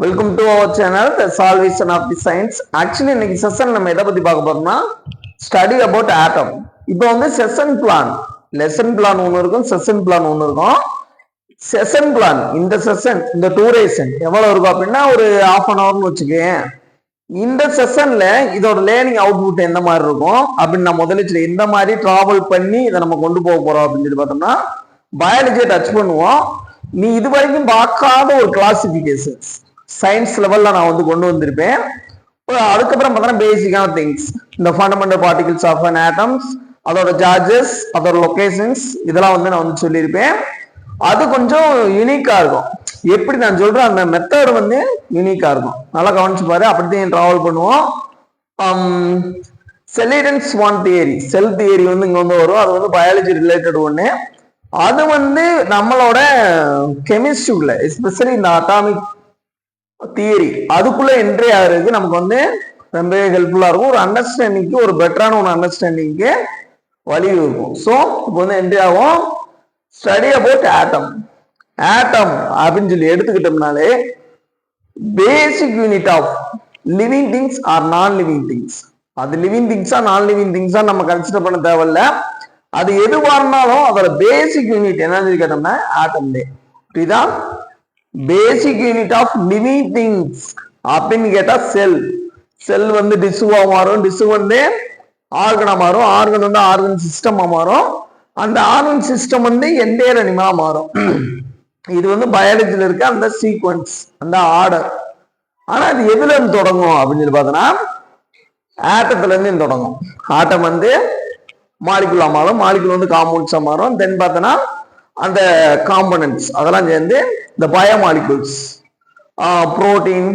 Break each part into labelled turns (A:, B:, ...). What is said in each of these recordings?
A: Welcome to our channel the salvation of the science. Actually இன்னைக்கு session நம்ம எதை பத்தி பார்க்க போறோம்னா ஸ்டடி அபவுட் ஆட்டம். இப்போ வந்து செஷன் பிளான், லெசன் பிளான் ஒன்று இருக்கும், செஷன் பிளான் ஒன்று இருக்கும். செஷன் பிளான் இந்த செஷன் இந்த டூரேஷன் எவ்வளவு இருக்கும் அப்படின்னா ஒரு ஹாஃப் அன் ஹவர்னு வச்சுக்கேன். இந்த செஷன்ல இதோட லேர்னிங் அவுட்புட் எந்த மாதிரி இருக்கும் அப்படின்னு நான் முதல்ல எந்த மாதிரி டிராவல் பண்ணி இதை நம்ம கொண்டு போக போறோம் அப்படின்னு சொல்லி பார்த்தோம்னா பயாலஜியை டச் பண்ணுவோம். நீ இது வரைக்கும் பார்க்காத ஒரு கிளாசிபிகேஷன்ஸ் சயின்ஸ் லெவல்ல நான் வந்து கொண்டு வந்திருப்பேன். அதுக்கப்புறம் பார்த்தோன்னா பேசிக்கான திங்ஸ், இந்த fundamental particles of an atoms, அதோட சார்ஜஸ், அதோட லொகேஷன்ஸ், இதெல்லாம் வந்து நான் வந்து சொல்லியிருப்பேன். அது கொஞ்சம் யூனிக்கா இருக்கும். எப்படி நான் சொல்றேன் அந்த மெத்தட் வந்து யூனிக்கா இருக்கும். நல்லா கவனிச்சு பாரு. அப்படித்தான் டிராவல் பண்ணுவோம். செலிடன்ஸ் ஒன் தியரி, செல் தியரி வந்து இங்க வந்து வரும். அது வந்து பயாலஜி ரிலேட்டட் ஒண்ணு. அது வந்து நம்மளோட கெமிஸ்ட்ரிக்குள்ள எஸ்பெஷலி இந்த அட்டாமிக் தியரி அதுக்குள்ள என்ட்ரி ஆகுறதுக்கு நமக்கு வந்து ரொம்பவே ஹெல்ப்ஃபுல்லா இருக்கும். ஒரு அண்டர்ஸ்டாண்டிங்க்கு, ஒரு பெட்டரான ஒரு அண்டர்ஸ்டாண்டிங்க்கு வழி இருக்கும். ஸோ இப்போ வந்து என்ட்ரி ஆகும் ஸ்டடி அபவுட் ஆட்டம். ஆட்டம் அப்படின்னு சொல்லி எடுத்துக்கிட்டோம்னாலே basic unit of living things are non living things. அது லிவிங் திங்ஸா நான் லிவிங் திங்ஸா நம்ம கன்சிடர் பண்ண தேவையில்ல. அது எதுவா இருந்தாலும் அதோட பேசிக் யூனிட் என்னன்னு சொல்லி கேட்டோம்னா ஆட்டம் டே. புரியுதா? Basic unit of living things அப்படின்னு கேட்டா செல். செல் வந்து டிஷ்யூவா மாறும், டிஷ்யூ வந்து ஆர்கனா மாறும், ஆர்கன் வந்து ஆர்கன் சிஸ்டமா மாறும், அந்த ஆர்கன் சிஸ்டம் வந்து என்டையர் அனிமலா மாறும். இது வந்து பயாலஜில இருக்க அந்த சீக்வன்ஸ், அந்த ஆர்டர். ஆனா அது எதுல இருந்து தொடங்கும் அப்படின்னு சொல்லி பார்த்தோன்னா ஆட்டத்துல இருந்து தொடங்கும். ஆட்டம் வந்து மாலிகுலா மாறும், மாலிகுல் வந்து காம்பவுண்ட்ஸா மாறும். தென் பார்த்தோன்னா அந்த காம்பனன்ட்ஸ் அதெல்லாம் சேர்ந்து இந்த பயோமாலிகுல்ஸ், புரோட்டீன்,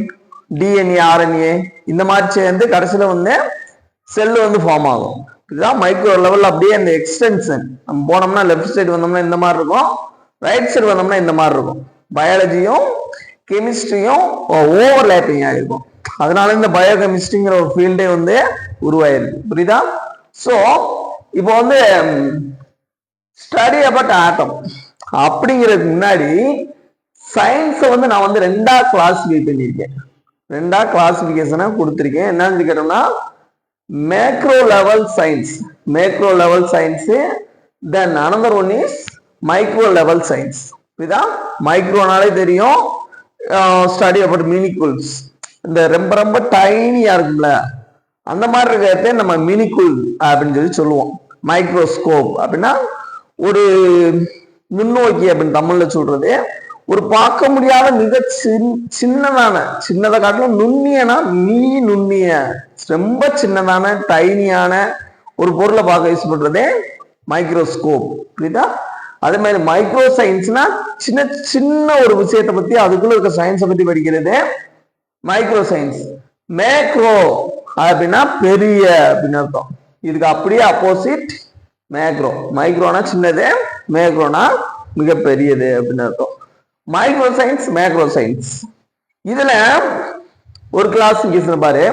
A: டிஎன்ஏ, ஆர்என்ஏ இந்த மாதிரி சேர்ந்து கடைசியில வந்து செல் வந்து ஃபார்ம் ஆகும். இதுதான் மைக்ரோ லெவல். அப்படியே அந்த எக்ஸ்டென்ஷன் நம்ம போனோம்னா லெஃப்ட் சைடு வந்தோம்னா இந்த மாதிரி இருக்கும், ரைட் சைடு வந்தோம்னா இந்த மாதிரி இருக்கும். பயாலஜியும் கெமிஸ்ட்ரியும் ஓவர்லேப்பிங் ஆகிருக்கும். அதனால இந்த பயோகெமிஸ்ட்ரிங்கிற ஒரு ஃபீல்டே வந்து உருவாயிருக்கு. புரியுதா? ஸோ இப்போ வந்து ஸ்டடி அபவுட் ஆட்டம் அப்படிங்கிறதுக்கு முன்னாடி சயின்ஸை வந்து நான் வந்து ரெண்டா கிளாசிஃபை பண்ணியிருக்கேன். ரெண்டா கிளாசிபிகேஷனா கொடுத்துருக்கேன். என்னன்னு கேட்டோம்னா macro level science, macro level science. Then another one is micro level science. இதுதான் மைக்ரோனாலே தெரியும். ஸ்டடி அபவுட் மினிகுல்ஸ், இந்த ரொம்ப ரொம்ப டைனியா இருக்கும்ல அந்த மாதிரி இருக்கிறத நம்ம மினிகுல் அப்படின்னு சொல்லி சொல்லுவோம். மைக்ரோஸ்கோப் அப்படின்னா ஒரு நுண்ணோக்கி அப்படின்னு தமிழ்ல சொல்றது. ஒரு பார்க்க முடியாத மிக சின்னதான, சின்னதை காட்டிலும் நுண்ணியனா நுண்ணிய ரொம்ப சின்னதான டைனியான ஒரு பொருளை பார்க்க யூஸ் பண்றதே மைக்ரோஸ்கோப். புரியுதா? அதே மாதிரி மைக்ரோ சயின்ஸ்னா சின்ன சின்ன ஒரு விஷயத்தை பத்தி, அதுக்குள்ள இருக்க சயின்ஸை பத்தி படிக்கிறது மைக்ரோ சயின்ஸ். மேக்ரோ அப்படின்னா பெரிய அப்படின்னு அர்த்தம். இதுக்கு அப்படியே அப்போசிட் மேக்ரோ. மைக்ரோனா சின்னது, மேக்ரோனா மிகப்பெரியது அப்படின்னு அர்த்தம். Micro science, macro science. இதுல ஒரு கிளாசிபிகேஷன் பாரு.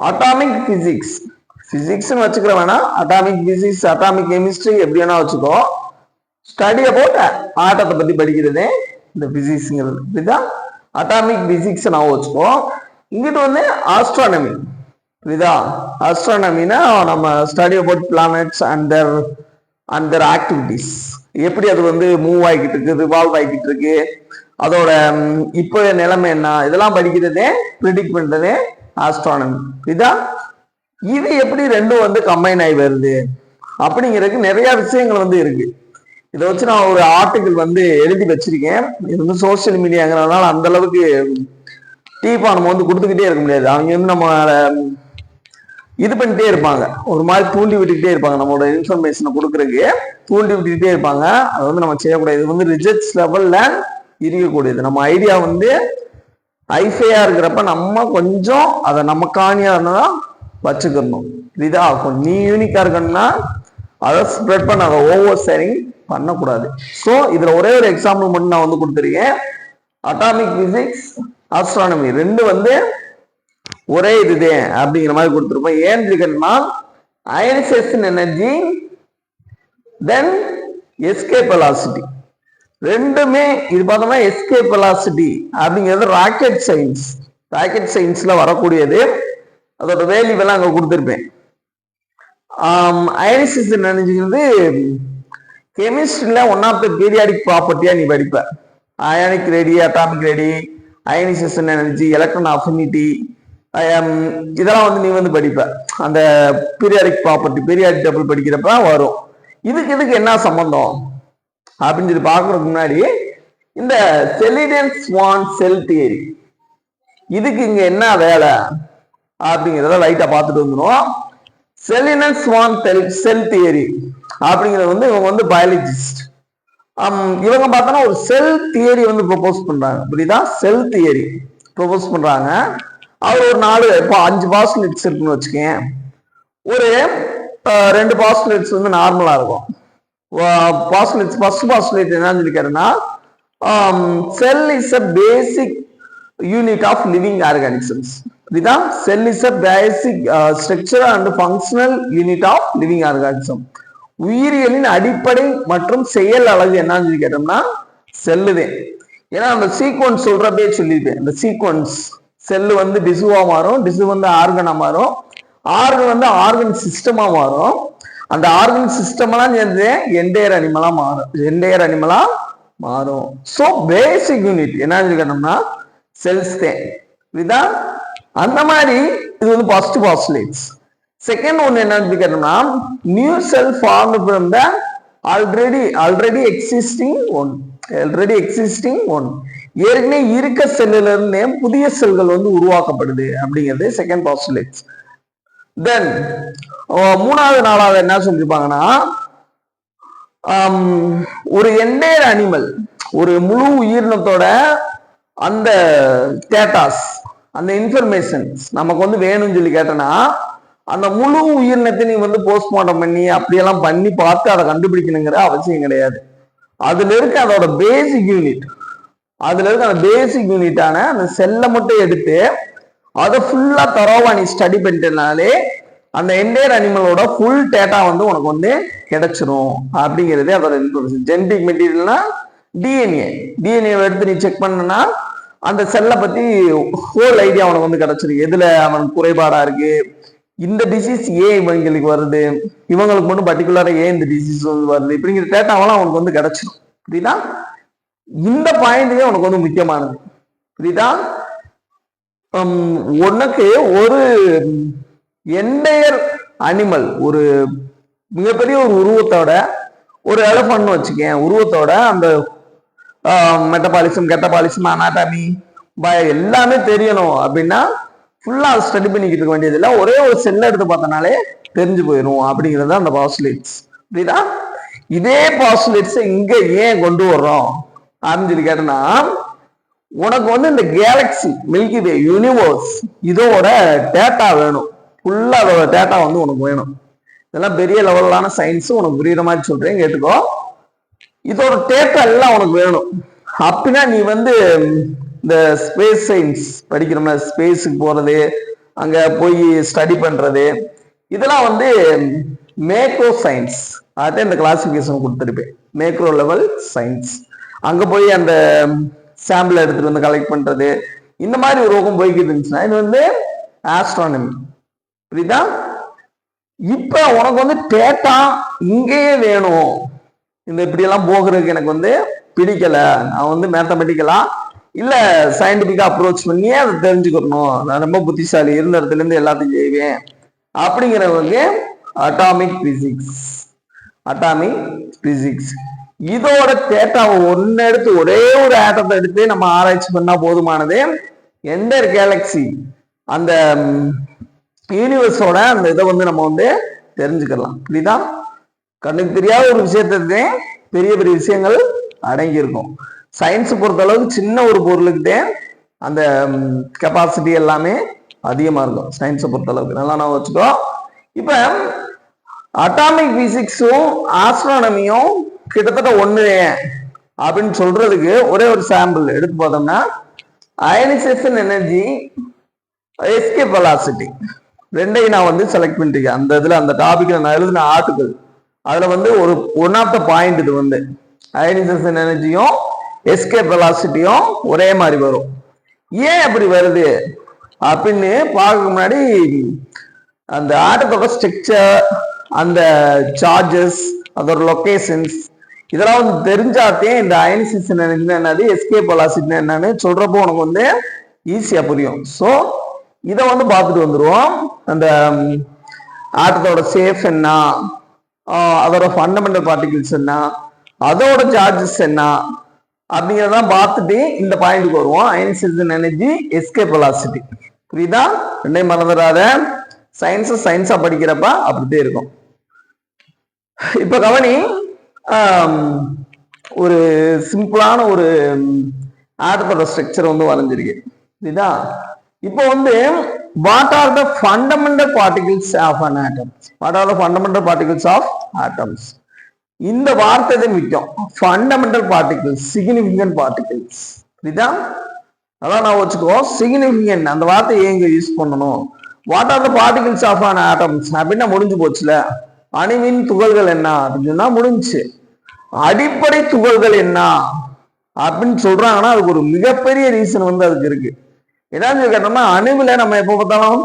A: அட்டாமிக் பிசிக்ஸ், பிசிக்ஸ்னு வச்சுக்கிற வேணா, அட்டாமிக் பிசிக்ஸ், அட்டாமிக் கெமிஸ்ட்ரி எப்படி வேணா வச்சுக்கோ. ஸ்டடி அபவுட் ஆட்டத்தை பத்தி படிக்கிறது இந்த பிசிக்ஸ்ங்கிறது. இதுதான் அட்டாமிக் பிசிக்ஸ் நான் வச்சுக்கோ. இங்கிட்டு வந்து ஆஸ்ட்ரானமி. புரியுதா? ஆஸ்ட்ரானமினா நம்ம study about planets and their activities. எப்படி அது வந்து மூவ் ஆகிக்கிட்டு இருக்கு, ரிவால்வ் ஆகிக்கிட்டு இருக்கு, அதோட இப்போ நிலைமை என்ன, இதெல்லாம் படிக்கிறதே, ப்ரிடிக்ட் பண்றதே ஆஸ்ட்ரானமி. புரியுதா? இது எப்படி ரெண்டும் வந்து கம்பைன் ஆகி வருது அப்படிங்கிறதுக்கு நிறைய விஷயங்கள் வந்து இருக்கு. இதை வச்சு நான் ஒரு ஆர்டிகிள் வந்து எழுதி வச்சிருக்கேன். இது வந்து சோசியல் மீடியாங்கிறதுனால அந்த அளவுக்கு டீப்பா நம்ம வந்து கொடுத்துக்கிட்டே இருக்க முடியாது. அவங்க வந்து நம்ம இது பண்ணிட்டே இருப்பாங்க, ஒரு மாதிரி தூண்டி விட்டுக்கிட்டே இருப்பாங்க, நம்மளோட இன்ஃபர்மேஷனை கொடுக்கறதுக்கு தூண்டி விட்டுக்கிட்டே இருப்பாங்க. அது வந்து நம்ம செய்யக்கூடாது. இது வந்து ரிசர்ச் லெவல்ல இருக்கக்கூடியது. நம்ம ஐடியா வந்து ஐஃபையா இருக்கிறப்ப நம்ம கொஞ்சம் அதை நம்ம காணியா இருந்தாதான் வச்சுக்கணும். இதா நீ யூனிக்கா இருக்கணும்னா அதை ஸ்ப்ரெட் பண்ண, அதை ஓவர் ஷேரிங் பண்ணக்கூடாது. ஸோ இதுல ஒரே ஒரு எக்ஸாம்பிள் மட்டும் நான் வந்து கொடுத்துருக்கேன். அட்டாமிக் பிசிக்ஸ், ஆஸ்ட்ரானமி ரெண்டு வந்து ஒரே இதுதே அப்படிங்கிற மாதிரி கொடுத்துருப்போம். ஏன்னு இருக்கணும்னா அயனைசேஷன் எனர்ஜி, தென் எஸ்கேப் வெலாசிட்டி. ரெண்டுமே இது பார்த்தோம்னா எஸ்கேப் வெலாசிட்டி அப்படிங்கிறது ராக்கெட் சயின்ஸ்ல வரக்கூடியது. அதோட வேல்யூ எல்லாம் அங்க கொடுத்துருப்பேன். அயனிசேஷன் நினைச்சுக்கிறது கெமிஸ்ட்ரியில ஒன் ஆஃப் த பீரியாடிக் ப்ராப்பர்ட்டியா நீ படிப்ப. Ionic radii, atomic radii, ionization energy, electron affinity, இதெல்லாம் வந்து நீ வந்து படிப்ப. அந்த பீரியாடிக் ப்ராப்பர்ட்டி, பீரியாடிக் டேபிள் படிக்கிறப்ப வரும். இதுக்கு என்ன சம்பந்தம் அப்படின்னு சொல்லி பாக்குறதுக்கு முன்னாடி இந்த செலிடன்-ஸ்வான் செல் தியரி, இதுக்கு இங்க என்ன வேலை அப்படிங்கிறத லைட்டா பார்த்துட்டு வந்துடும். செலிடன்-ஸ்வான் செல் தியரி அப்படிங்கிறது வந்து இவங்க வந்து பயாலஜிஸ்ட். இவங்க பார்த்தோன்னா ஒரு செல் தியரி வந்து ப்ரொபோஸ் பண்றாங்க. புரியுதா? செல் தியரி ப்ரொபோஸ் பண்றாங்க. அவர் ஒரு 5 பாஸ்லேட்ஸ் இருக்குன்னு வச்சுக்கேன். ஒரு 2 பாஸ்லேட்ஸ் வந்து நார்மலா இருக்கும். பாஸ்லேட்ஸ் ஃபர்ஸ்ட் பாஸ்லேட் என்னன்னு சொல்லிக்கிறேன்னா, cell is a basic unit of living organisms. இதுதான் cell is a basic structure and functional unit of living organism. உயிரியலின் அடிப்படை மற்றும் செயல் அழகு என்னன்னு சொல்லி கேட்டோம்னா செல்லுதான். ஏன்னா அந்த சீக்வன்ஸ் சொல்றப்பே சொல்லியிருப்பேன். இந்த சீக்வன்ஸ் செல்லு வந்து டிசுவா மாறும், டிசு வந்து ஆர்கனா மாறும், ஆர்கன் வந்து ஆர்கன் சிஸ்டமா மாறும். அந்த ஆர்கன் சிஸ்டம் எல்லாம் சேர்ந்து என்டையர் அனிமலா மாறும். ஸோ பேசிக் யூனிட் என்னன்னு கேட்டோம்னா செல்ஸ் தான். இதுதான் அந்த மாதிரி இது வந்து ஃபர்ஸ்ட் பாஸ்லேட்ஸ். செகண்ட் ஒன்று என்னன்னு கேட்டோம்னா new cell form from the already existing one. ஏற்கனவே இருக்க செல்லுல இருந்தே புதிய செல்கள் வந்து உருவாக்கப்படுது அப்படிங்கிறது செகண்ட் பாஸ்லேட்ஸ். தென் 3வது என்ன சொல்லிருப்பாங்கன்னா, ஒரு என்டையர் அனிமல், ஒரு முழு உயிரினத்தோட அந்த டேட்டாஸ், அந்த இன்ஃபர்மேஷன்ஸ் நமக்கு வந்து வேணும்னு சொல்லி கேட்டனா, அந்த முழு உயிரினத்தை நீ வந்து போஸ்ட்மார்ட்டம் பண்ணி அப்படியெல்லாம் பண்ணி பார்த்து அதை கண்டுபிடிக்கணுங்கிற அவசியம் கிடையாது. அதுல இருக்க அதோட பேசிக் யூனிட், அந்த செல்லை மட்டும் எடுத்து அதை ஃபுல்லா தரோவா நீ ஸ்டடி பண்ணிட்டனாலே அந்த என்டையர் அனிமலோட ஃபுல் டேட்டா வந்து உனக்கு வந்து கிடைச்சிரும் அப்படிங்கிறது அதோட இன்ஃபர்மேஷன். ஜெனடிக் மெட்டீரியல்னா டிஎன்ஏ எடுத்து நீ செக் பண்ணனா அந்த செல்லை பத்தி ஹோல் ஐடியா உனக்கு வந்து கிடைச்சிருக்கு. எதுல அவன் குறைபாடா இருக்கு, இந்த டிசீஸ் ஏன் இவங்களுக்கு வருது, இவங்களுக்கு மட்டும் பர்டிகுலரா ஏன் இந்த டிசீஸ் வந்து வருது, இப்படிங்கிற டேட்டாவெல்லாம் உனக்கு வந்து கிடைச்சிடும். புரியுதா? இந்த பாயிண்ட்லயே உனக்கு வந்து முக்கியமானது. புரியுதா? உனக்கு ஒரு என்டையர் அனிமல், ஒரு மிகப்பெரிய ஒரு உருவத்தோட, ஒரு எலஃபண்ட் வச்சுக்கேன், உருவத்தோட அந்த மெட்டபாலிசம், கெட்டபாலிசம், அனாட்டமி எல்லாமே தெரியணும் அப்படின்னா ஃபுல்லா ஸ்டடி பண்ணிக்கிட்டு இருக்க வேண்டியது இல்லை. ஒரே ஒரு செல்லை எடுத்து பார்த்தனாலே தெரிஞ்சு போயிடும் அப்படிங்கிறது அந்த பாஸ்லேட்ஸ். புரியுதா? இதே பாஸ்லேட்ஸ் இங்க ஏன் கொண்டு வர்றோம் அப்படின்னு சொல்லி கேட்டோம்னா, உனக்கு வந்து இந்த கேலக்சி, மில்கி வே, யூனிவர்ஸ் இதோட டேட்டா வேணும். ஃபுல்லா அதோட டேட்டா வந்து உனக்கு வேணும். இதெல்லாம் பெரிய லெவலான சயின்ஸ், உனக்கு புரியுற மாதிரி சொல்றேன், கேட்டுக்கோ. இதோட டேட்டா எல்லாம் உனக்கு வேணும். அப்படின்னா நீ வந்து இந்த ஸ்பேஸ் சயின்ஸ் படிக்கிறோம்னா, ஸ்பேஸுக்கு போறது, அங்க போய் ஸ்டடி பண்றது, இதெல்லாம் வந்து மேக்ரோ சயின்ஸ். அதான் இந்த கிளாசிபிகேஷன் கொடுத்துருப்பேன், மேக்ரோ லெவல் சயின்ஸ். அங்க போய் அந்த சாம்பிள் எடுத்துட்டு வந்து கலெக்ட் பண்றது, இந்த மாதிரி ஒரு ரோகம் போய்கிட்டு இருந்துச்சுன்னா இது வந்து ஆஸ்ட்ரானமி. புரியுதா? இப்ப உனக்கு வந்து டேட்டா இங்கேயே வேணும். இந்த இப்படி எல்லாம் போகிறதுக்கு எனக்கு வந்து பிடிக்கல, நான் வந்து மேத்தமெட்டிக்கலா இல்ல சயின்டிபிக்கா அப்ரோச் பண்ணியே அதை தெரிஞ்சுக்கணும், நான் ரொம்ப புத்திசாலி, இருந்த இடத்துல இருந்து எல்லாத்தையும் செய்வேன் அப்படிங்கிறவங்க அட்டாமிக் பிசிக்ஸ் இதோட டேட்டாவை ஒன்னு எடுத்து, ஒரே ஒரு ஆட்டத்தை எடுத்து நம்ம ஆராய்ச்சி பண்ணா போதுமானது. என்டையர் கேலக்சி, அந்த யூனிவர்ஸோட அந்த இதை வந்து நம்ம வந்து தெரிஞ்சுக்கலாம். புரியுதா? கண்ணுக்கு தெரியாத ஒரு விஷயத்தை பெரிய பெரிய விஷயங்கள் அடங்கி இருக்கும். சயின்ஸ் பொறுத்த அளவுக்கு சின்ன ஒரு பொருளுக்கிட்டே அந்த கெப்பாசிட்டி எல்லாமே அதிகமா இருக்கும் சயின்ஸை பொறுத்த அளவுக்கு. நல்லா நான் வச்சுக்கோ. இப்ப அட்டாமிக் பிசிக்ஸும் ஆஸ்ட்ரானமியும் கிட்டத்தட்ட ஒண்ணு அப்படின்னு சொல்றதுக்கு ஒரே ஒரு சாம்பிள் எடுத்து பார்த்தோம்னா, அயனைசேஷன் எனர்ஜி, எஸ்கேப் வெலாசிட்டி, ரெண்டையும் நான் வந்து செலக்ட் பண்ணிருக்கேன். அந்த இதுல அந்த டாபிக்ல நான் எழுதின ஆர்டிகல், அதுல வந்து ஒரு ஒன் ஆஃப் த பாயிண்ட் இது வந்து அயனைசேஷன் எனர்ஜியும் எஸ்கேப் வெலாசிட்டியும் ஒரே மாதிரி வரும். ஏன் அப்படி வருது அப்படின்னு பார்க்க முன்னாடி அந்த ஆட்டத்தோட ஸ்ட்ரக்சர், அந்த சார்ஜஸ், அதோட லொகேஷன்ஸ் இதெல்லாம் வந்து தெரிஞ்சாத்தே இந்த அயனைசேஷன் எனர்ஜி என்னது, எஸ்கேப் வெலாசிட்டி என்னன்னு சொல்றப்போ உனக்கு வந்து ஈஸியா புரியும். ஸோ இதை வந்து பார்த்துட்டு வந்துருவோம். அந்த ஆட்டத்தோட சேஃப் என்ன, அதோட ஃபண்டமெண்டல் பார்ட்டிகிள்ஸ் என்ன, அதோட சார்ஜஸ் என்ன அப்படிங்கிறதான் பார்த்துட்டு இந்த பாயிண்ட்டுக்கு வருவோம். Ionisation energy, escape velocity. புரியுதா? ரெண்டையும் மறந்துடாத. சயின்ஸா படிக்கிறப்ப அப்படித்தான் இருக்கும். இப்ப கவனி, ஒரு சிம்பிளான ஒரு ஆட்டத்தோட ஸ்ட்ரக்சர் வந்து வரைஞ்சிருக்கு. புரியுதா? இப்போ வந்து what are the fundamental particles of an atom? What are the fundamental particles of atoms? இந்த வார்த்தை தான் முக்கியம். Fundamental particles, significant particles. புரியுதா? அதான் நான் வச்சுக்கோ. சிக்னிஃபிகன்ட் அந்த வார்த்தையை எங்க யூஸ் பண்ணணும்? What are the particles of an atoms அப்படின்னா முடிஞ்சு போச்சுல. அணுவின் துகள்கள் என்ன அப்படின்னு சொன்னா முடிஞ்சு. அடிப்படை துகள்கள் என்ன அப்படின்னு சொல்றாங்கன்னா அதுக்கு ஒரு மிகப்பெரிய ரீசன் வந்து அதுக்கு இருக்கு. ஏதாவது கேட்டோம்னா அணுவில நம்ம எப்போ பார்த்தாலும்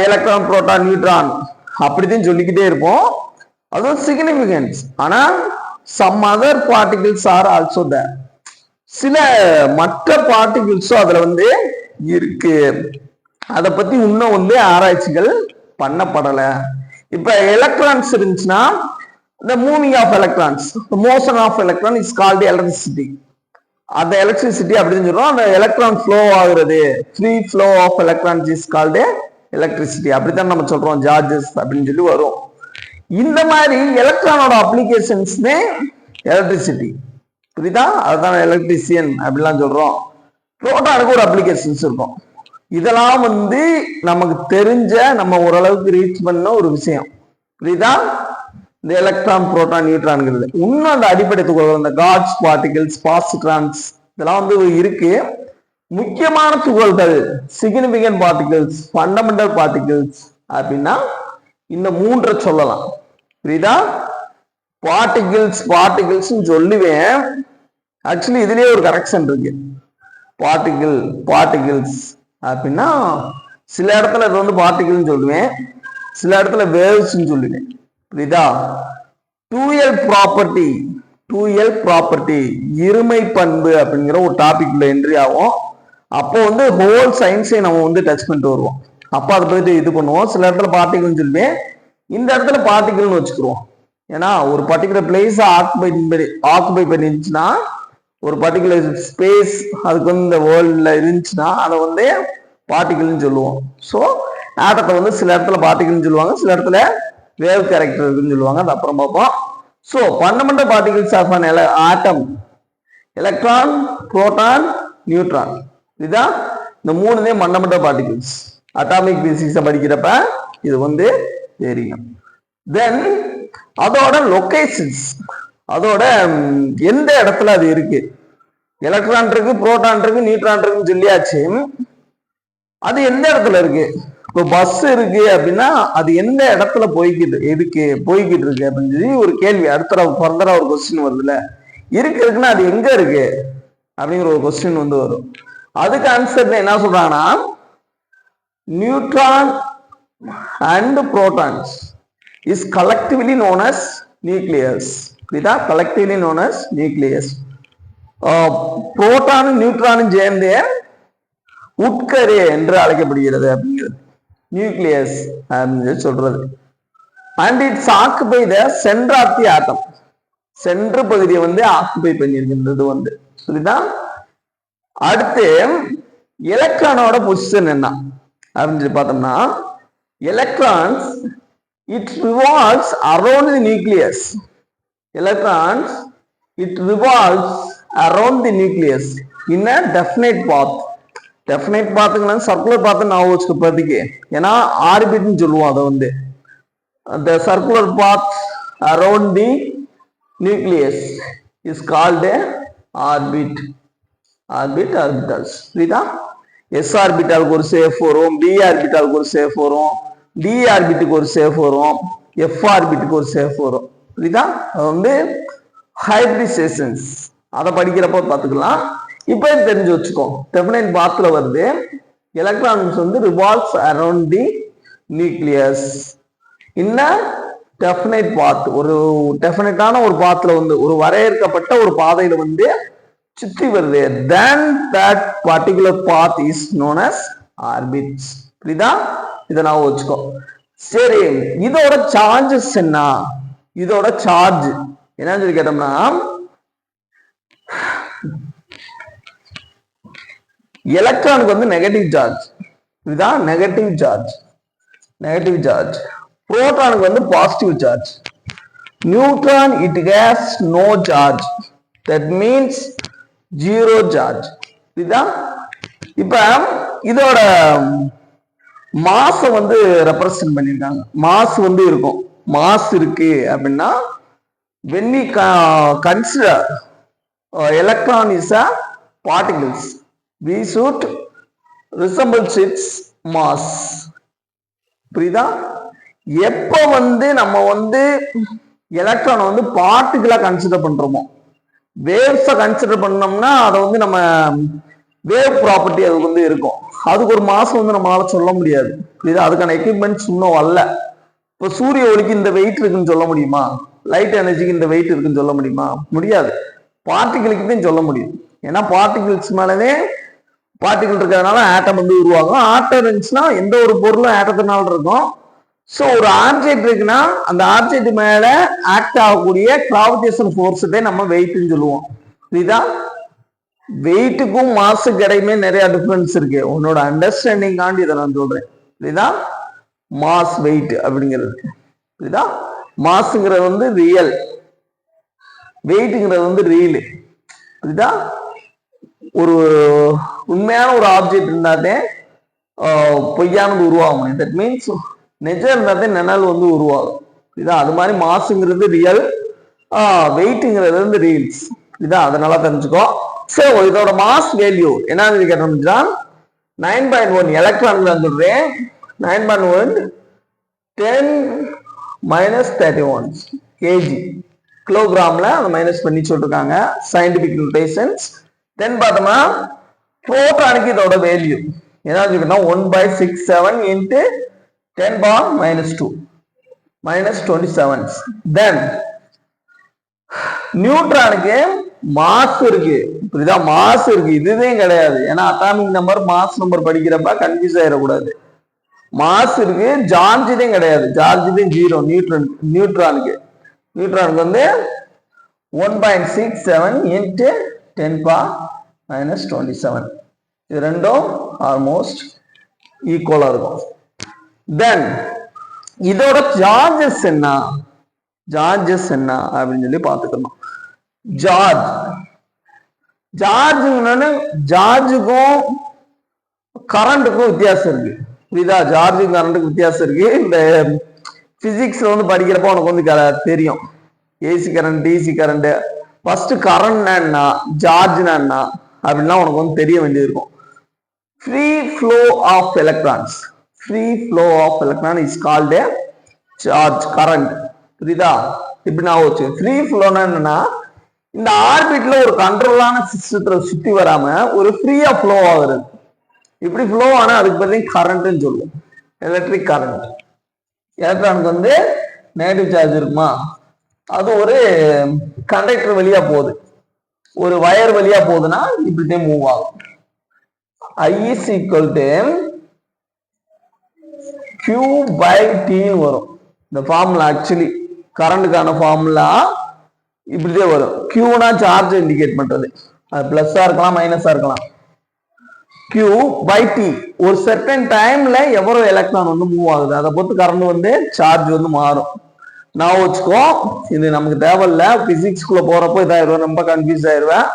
A: எலக்ட்ரான், புரோட்டான், நியூட்ரான் அப்படித்தான் சொல்லிக்கிட்டே இருப்போம். அதுவும் சிக்னிஃபிகன்ஸ். ஆனா some other particles are also there. சில மற்ற பார்ட்டிகிள்ஸும் அதுல வந்து இருக்கு. அதை பத்தி இன்னும் வந்து ஆராய்ச்சிகள் பண்ணப்படலை. இப்ப எலக்ட்ரான்ஸ் இருந்துச்சுன்னா the moving of electrons, the motion of electron is called electricity. அந்த எலக்ட்ரிசிட்டி அப்படின்னு சொல்றோம். அந்த எலக்ட்ரான் ஃப்ளோ ஆகுறது, free flow of electrons is called electricity. அப்படித்தான் நம்ம சொல்றோம், சார்ஜஸ் அப்படின்னு சொல்லி வரும். இந்த மாதிரி எலக்ட்ரானோட அப்ளிகேஷன்ஸ்னே எலக்ட்ரிசிட்டி. புரியுதா? அதுதான் எலக்ட்ரிசியன் அப்படிலாம் சொல்றோம். புரோட்டானுக்கு ஒரு அப்ளிகேஷன்ஸ் இருக்கும். இதெல்லாம் வந்து நமக்கு தெரிஞ்ச, நம்ம ஓரளவுக்கு ரீச் பண்ண ஒரு விஷயம். புரியுதா? இந்த எலக்ட்ரான், புரோட்டான், நியூட்ரான்ங்கிறது இன்னும் அந்த அடிப்படை துகள்கள், இந்த காட்ஸ் பார்ட்டிகிள்ஸ், பாசிட்ரான்ஸ் இதெல்லாம் வந்து இருக்கு. முக்கியமான துகள்கள், சிக்னிஃபிகன்ட் பார்ட்டிகிள்ஸ், ஃபண்டமெண்டல் பார்ட்டிகிள்ஸ் அப்படின்னா இந்த மூன்றை சொல்லலாம். புரியுதா? பார்ட்டிகிள்ஸ் சொல்லுவேன். ஆக்சுவலி இதுலயே ஒரு கரெக்ஷன் இருக்கு. பார்ட்டிகிள்ஸ் அப்படின்னா சில இடத்துல இது வந்து பார்ட்டிகிள்னு சொல்லுவேன், சில இடத்துல வேவ்ஸ்ன்னு சொல்லுவேன். புரியுதா? டூயல் ப்ராப்பர்ட்டி இருமை பண்பு அப்படிங்கிற ஒரு டாபிக்ல என்ட்ரி ஆகும். அப்போ வந்து ஹோல் சயின்ஸை நம்ம வந்து டச் பண்ணிட்டு வருவோம். அப்போ அதை போயிட்டு இது பண்ணுவோம். சில இடத்துல பார்ட்டிகிள்னு சொல்லுவேன், இந்த இடத்துல பார்ட்டிகிள்னு வச்சுக்கிறோம். ஏன்னா ஒரு பர்டிகுலர் பிளேஸ் ஆக்குபை பண்ணிருந்துச்சுன்னா, ஒரு பர்டிகுலர் ஸ்பேஸ் அதுக்கு வந்து இந்த வேர்ல்ட்ல இருந்துச்சுன்னா அதை வந்து பார்ட்டிகிள்னு சொல்லுவோம். ஸோ ஆட்டத்தை வந்து சில இடத்துல பார்ட்டிகிள்னு சொல்லுவாங்க, சில இடத்துல வேவ் கேரக்டர் இருக்குன்னு சொல்லுவாங்க. அது அப்புறம் பார்ப்போம். So fundamental particles of an atom, electron, proton, neutron. இதுதான் இந்த மூணுமே ஃபண்டமெண்டல் பார்ட்டிகிள்ஸ். அட்டாமிக் பிசிக்ஸை படிக்கிறப்ப இது வந்து தெரியும். தென் அதோட லொகேஷன்ஸ், அதோட எந்த இடத்துல அது இருக்கு. எலக்ட்ரான் இருக்கு, புரோட்டான் இருக்கு, நியூட்ரான் இருக்குன்னு சொல்லியாச்சு. அது எந்த இடத்துல இருக்கு? இப்போ பஸ் இருக்கு அப்படின்னா அது எந்த இடத்துல போய்கிட்டு இருக்கு அப்படின்னு சொல்லி ஒரு கேள்வி அடுத்த ஃபர்தரா ஒரு கொஸ்டின் வருதுல்ல. இருக்குன்னா அது எங்க இருக்கு அப்படிங்கிற ஒரு கொஸ்டின் வந்து வரும். அதுக்கு ஆன்சர் என்ன சொல்றாங்கன்னா, neutron and protons is collectively known as nucleus. புரியுதா? Collectively known as nucleus. புரோட்டானும் நியூட்ரானும் சேர்ந்தே உட்கரு என்று அழைக்கப்படுகிறது அப்படிங்கிறது நியூக்ளியஸ் அப்படின்னு சொல்றது. And its occupy the centre of the atom. Centre பகுதியை வந்து ஆக்குபை பண்ணியிருக்கின்றது வந்து. புரியுதா? அடுத்து எலக்ட்ரானோட பொசிஷன் என்ன அப்படின்னு சொல்லி பார்த்தோம்னா, electrons it revolves around the nucleus. Electrons it revolves around the nucleus in a definite path. Definite பாத்துங்கன்னா சர்க்குலர் பாத்து நான் வச்சுக்கிறதுக்கு, ஏன்னா ஆர்பிட்னு சொல்லுவோம். அதை வந்து the circular path around the nucleus is called a orbit. Orbitals. புரியுதா? s ஆர்பிட்டாலுக்கு ஒரு safe வரும், d ஆர்பிட்டாலுக்கு ஒரு சேஃப் வரும், d ஆர்பிட்டுக்கு ஒரு சேஃப் வரும், f ஆர்பிட்டுக்கு ஒரு சேஃப் வரும். புரியுதா? அது வந்து ஹைபிரிடைசேஷன்ஸ் அதை படிக்கிறப்ப பார்த்துக்கலாம். இப்போ தெரிஞ்சு வச்சுக்கோ, டெஃபினைட் பாத்ல வருது எலக்ட்ரான்ஸ் வந்து ரிவால்வ்ஸ் அரௌண்ட் தி நியூக்ளியஸ் இன்ன டெஃபினைட் பாத். ஒரு டெஃபினைட்டான ஒரு பாத்ல வந்து ஒரு வரையறுக்கப்பட்ட ஒரு பாதையில வந்து சுற்றி வருது. then that particular path is known as orbits. புரியுதா? இதை நான் வச்சுக்கோ. சரி, இதோட சார்ஜஸ் என்ன? இதோட சார்ஜ் என்னன்னு சொல்லி கேட்டோம்னா, எலக்ட்ரானுக்கு வந்து நெகட்டிவ் சார்ஜ். இதுதான் நெகட்டிவ் சார்ஜ். Negative charge. புரோட்டானுக்கு வந்து positive charge. Neutron it has no charge. That means zero charge. இதுதான். இப்ப இதோட மாஸ் வந்து ரெப்ரசன்ட் பண்ணிருக்காங்க. மாஸ் வந்து இருக்கும். மாஸ் இருக்கு அப்படின்னா when we consider electron is a particles, we should resemble its mass. புரியுதா? எப்ப வந்து நம்ம வந்து எலக்ட்ரான் வந்து பார்ட்டிகிளா கன்சிடர் பண்றோமோ, வேவ்ஸை கன்சிடர் பண்ணோம்னா அதை வந்து நம்ம வேவ் ப்ராப்பர்ட்டி அதுக்கு வந்து இருக்கும். அதுக்கு ஒரு மாசம் வந்து நம்மளால சொல்ல முடியாது. புரியுதா? அதுக்கான எக்யூப்மெண்ட்ஸ் இன்னும் வரல. இப்போ சூரிய ஒளிக்கு இந்த வெயிட் இருக்குன்னு சொல்ல முடியுமா? லைட் எனர்ஜிக்கு இந்த வெயிட் இருக்குன்னு சொல்ல முடியுமா? முடியாது. பார்ட்டிகிளுக்கு தான் சொல்ல முடியும். ஏன்னா பார்ட்டிகிள்ஸ் மேலவே பார்ட்டிகிள் இருக்கிறதுனால ஆட்டம் வந்து உருவாகும். ஆட்டம் இருந்துச்சுன்னா எந்த ஒரு பொருளும் ஆட்டத்தினால இருக்கும். ஸோ ஒரு ஆப்ஜெக்ட் இருக்குன்னா அந்த ஆப்ஜெக்ட் மேல ஆக்ட் ஆகக்கூடிய கிராவிடேஷன் ஃபோர்ஸை நம்ம வெயிட்னு சொல்லுவோம். புரியுதா? வெயிட்டுக்கும் மாஸுக்கு இடையுமே நிறைய டிஃபரன்ஸ் இருக்கு. உன்னோட அண்டர்ஸ்டாண்டிங்காண்டி இதை நான் சொல்றேன். புரியுதா? மாஸ் வெயிட் அப்படிங்கிறது. புரியுதா? மாஸுங்கிறது வந்து ரியல், வெயிட்டுங்கிறது வந்து ரியல். புரியுதா? ஒரு உண்மையான ஒரு ஆப்ஜெக்ட் இருந்தாதே பொய்யானது உருவாகும். தட் மீன்ஸ் நிஜம் இருந்தாதே நிழல் வந்து உருவாகும். புரியுதா? அது மாதிரி மாஸுங்கிறது ரியல், வெயிட்டுங்கிறது வந்து ரீல்ஸ். புரியுதா? அதனால தெரிஞ்சுக்கோ. சரி, இதோட மாஸ் வேல்யூ என்னன்னு கேட்டோம்னா 9.1 எலக்ட்ரான் சொல்றேன். 9.1 10-31 kg கிலோகிராம்ல அந்த மைனஸ் பண்ணி சொல்லிருக்காங்க சயின்டிபிக் நோட்டேஷன்ஸ். தென் பார்த்தோம்னா புரோட்டானுக்கு இதோட வேல்யூ என்ன 1/67 into 10⁻⁻2 -27. தென் நியூட்ரானுக்கு மாஸ் இருக்கு. புரியுதா? மாஸ் இருக்கு, இதுதான் கிடையாது. ஏன்னா அட்டாமிக் நம்பர் மாஸ் நம்பர் படிக்கிறப்ப கன்ஃபியூஸ் ஆயிடக்கூடாது. மாஸ் இருக்கு, சார்ஜ் தான் கிடையாது. சார்ஜ் தான் 0 நியூட்ரானுக்கு. நியூட்ரானுக்கு வந்து 1.67 into 10⁻⁻27. இது ரெண்டும் ஆல்மோஸ்ட் ஈக்குவலா இருக்கும். தென் இதோட சார்ஜஸ் என்ன? சார்ஜஸ் என்ன அப்படின்னு சொல்லி பார்த்துக்கணும். சார்ஜுக்கும் கரண்ட்டுக்கும் வித்தியாசம் இருக்கு. புரியுதா? சார்ஜுக்கும் கரண்ட்டுக்கு வித்தியாசம் இருக்கு. இந்த பிசிக்ஸ்ல வந்து படிக்கிறப்ப உனக்கு வந்து தெரியும். AC current, DC current. First கரண்ட்னா என்ன, சார்ஜ்னா என்ன அப்படின்லாம் உனக்கு வந்து தெரிய வேண்டியது இருக்கும். Free flow of electrons. Free flow of electron is called a charge current. புரியுதா? இப்படி நான் வச்சு ஃப்ரீ ஃப்ளோனா என்னன்னா, இந்த ஆர்பிட்ல ஒரு கண்ட்ரோலான சிஸ்டத்துல சுத்தி வராம ஒரு ஃப்ரீயா ஃப்ளோ ஆகுறது. இப்படி ஃப்ளோ ஆனா அதுக்கு பார்த்தீங்கன்னா கரண்ட்னு சொல்லுவோம். Electric current. எலக்ட்ரானுக்கு வந்து நெகட்டிவ் சார்ஜ் இருக்குமா, அது ஒரு கண்டக்டர் வழியா போகுது, ஒரு வயர் வழியா போகுதுன்னா இப்படிதான் மூவ் ஆகும். I is equal to Q/T வரும். இந்த ஃபார்முலா ஆக்சுவலி கரண்ட்டுக்கான ஃபார்முலா இப்படிதான் வரும். Qனா சார்ஜ் இண்டிகேட் பண்றது. அது பிளஸ்ஸா இருக்கலாம், மைனஸா இருக்கலாம். Q/T ஒரு செர்டன் டைம்ல எவ்வளவு எலக்ட்ரான் வந்து மூவ் ஆகுது அதை பொறுத்து கரண்ட் வந்து சார்ஜ் வந்து மாறும். நான் வச்சுக்கோ, இது நமக்கு தேவையில்ல. பிசிக்ஸ்குள்ள போறப்போ இதாயிருவேன், ரொம்ப கன்ஃபியூஸ் ஆயிருவேன்.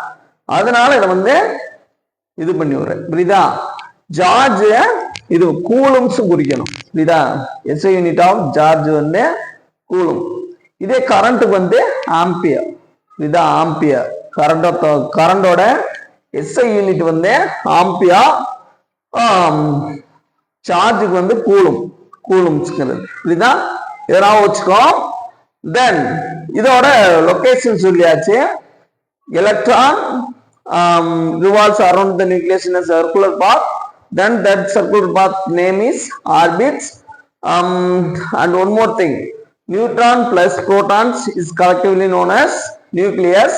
A: அதனால இதை வந்து இது பண்ணி விடுறேன். புரியுதா? சார்ஜ் இது கூலம்ஸ் குறிக்கணும். புரியுதா? எஸ்ஐ யூனிட் ஆஃப் சார்ஜ் வந்து கூலும். இதே கரண்ட்டுக்கு வந்து ஆம்பியர். புரியுதா? ஆம்பியர். கரண்டோட எஸ்ஐ யூனிட் வந்து ஆம்பியர். சார்ஜுக்கு வந்து கூலும். கூலும்ஸ்ங்கிறது. புரியுதா? இதெல்லாம் வச்சுக்கோ. தென் இதோட லொகேஷன் சொல்லியாச்சு. Electron revolves around the nucleus in a circular path. Then that circular path name is orbits. And one more thing, neutron plus protons is collectively known as nucleus,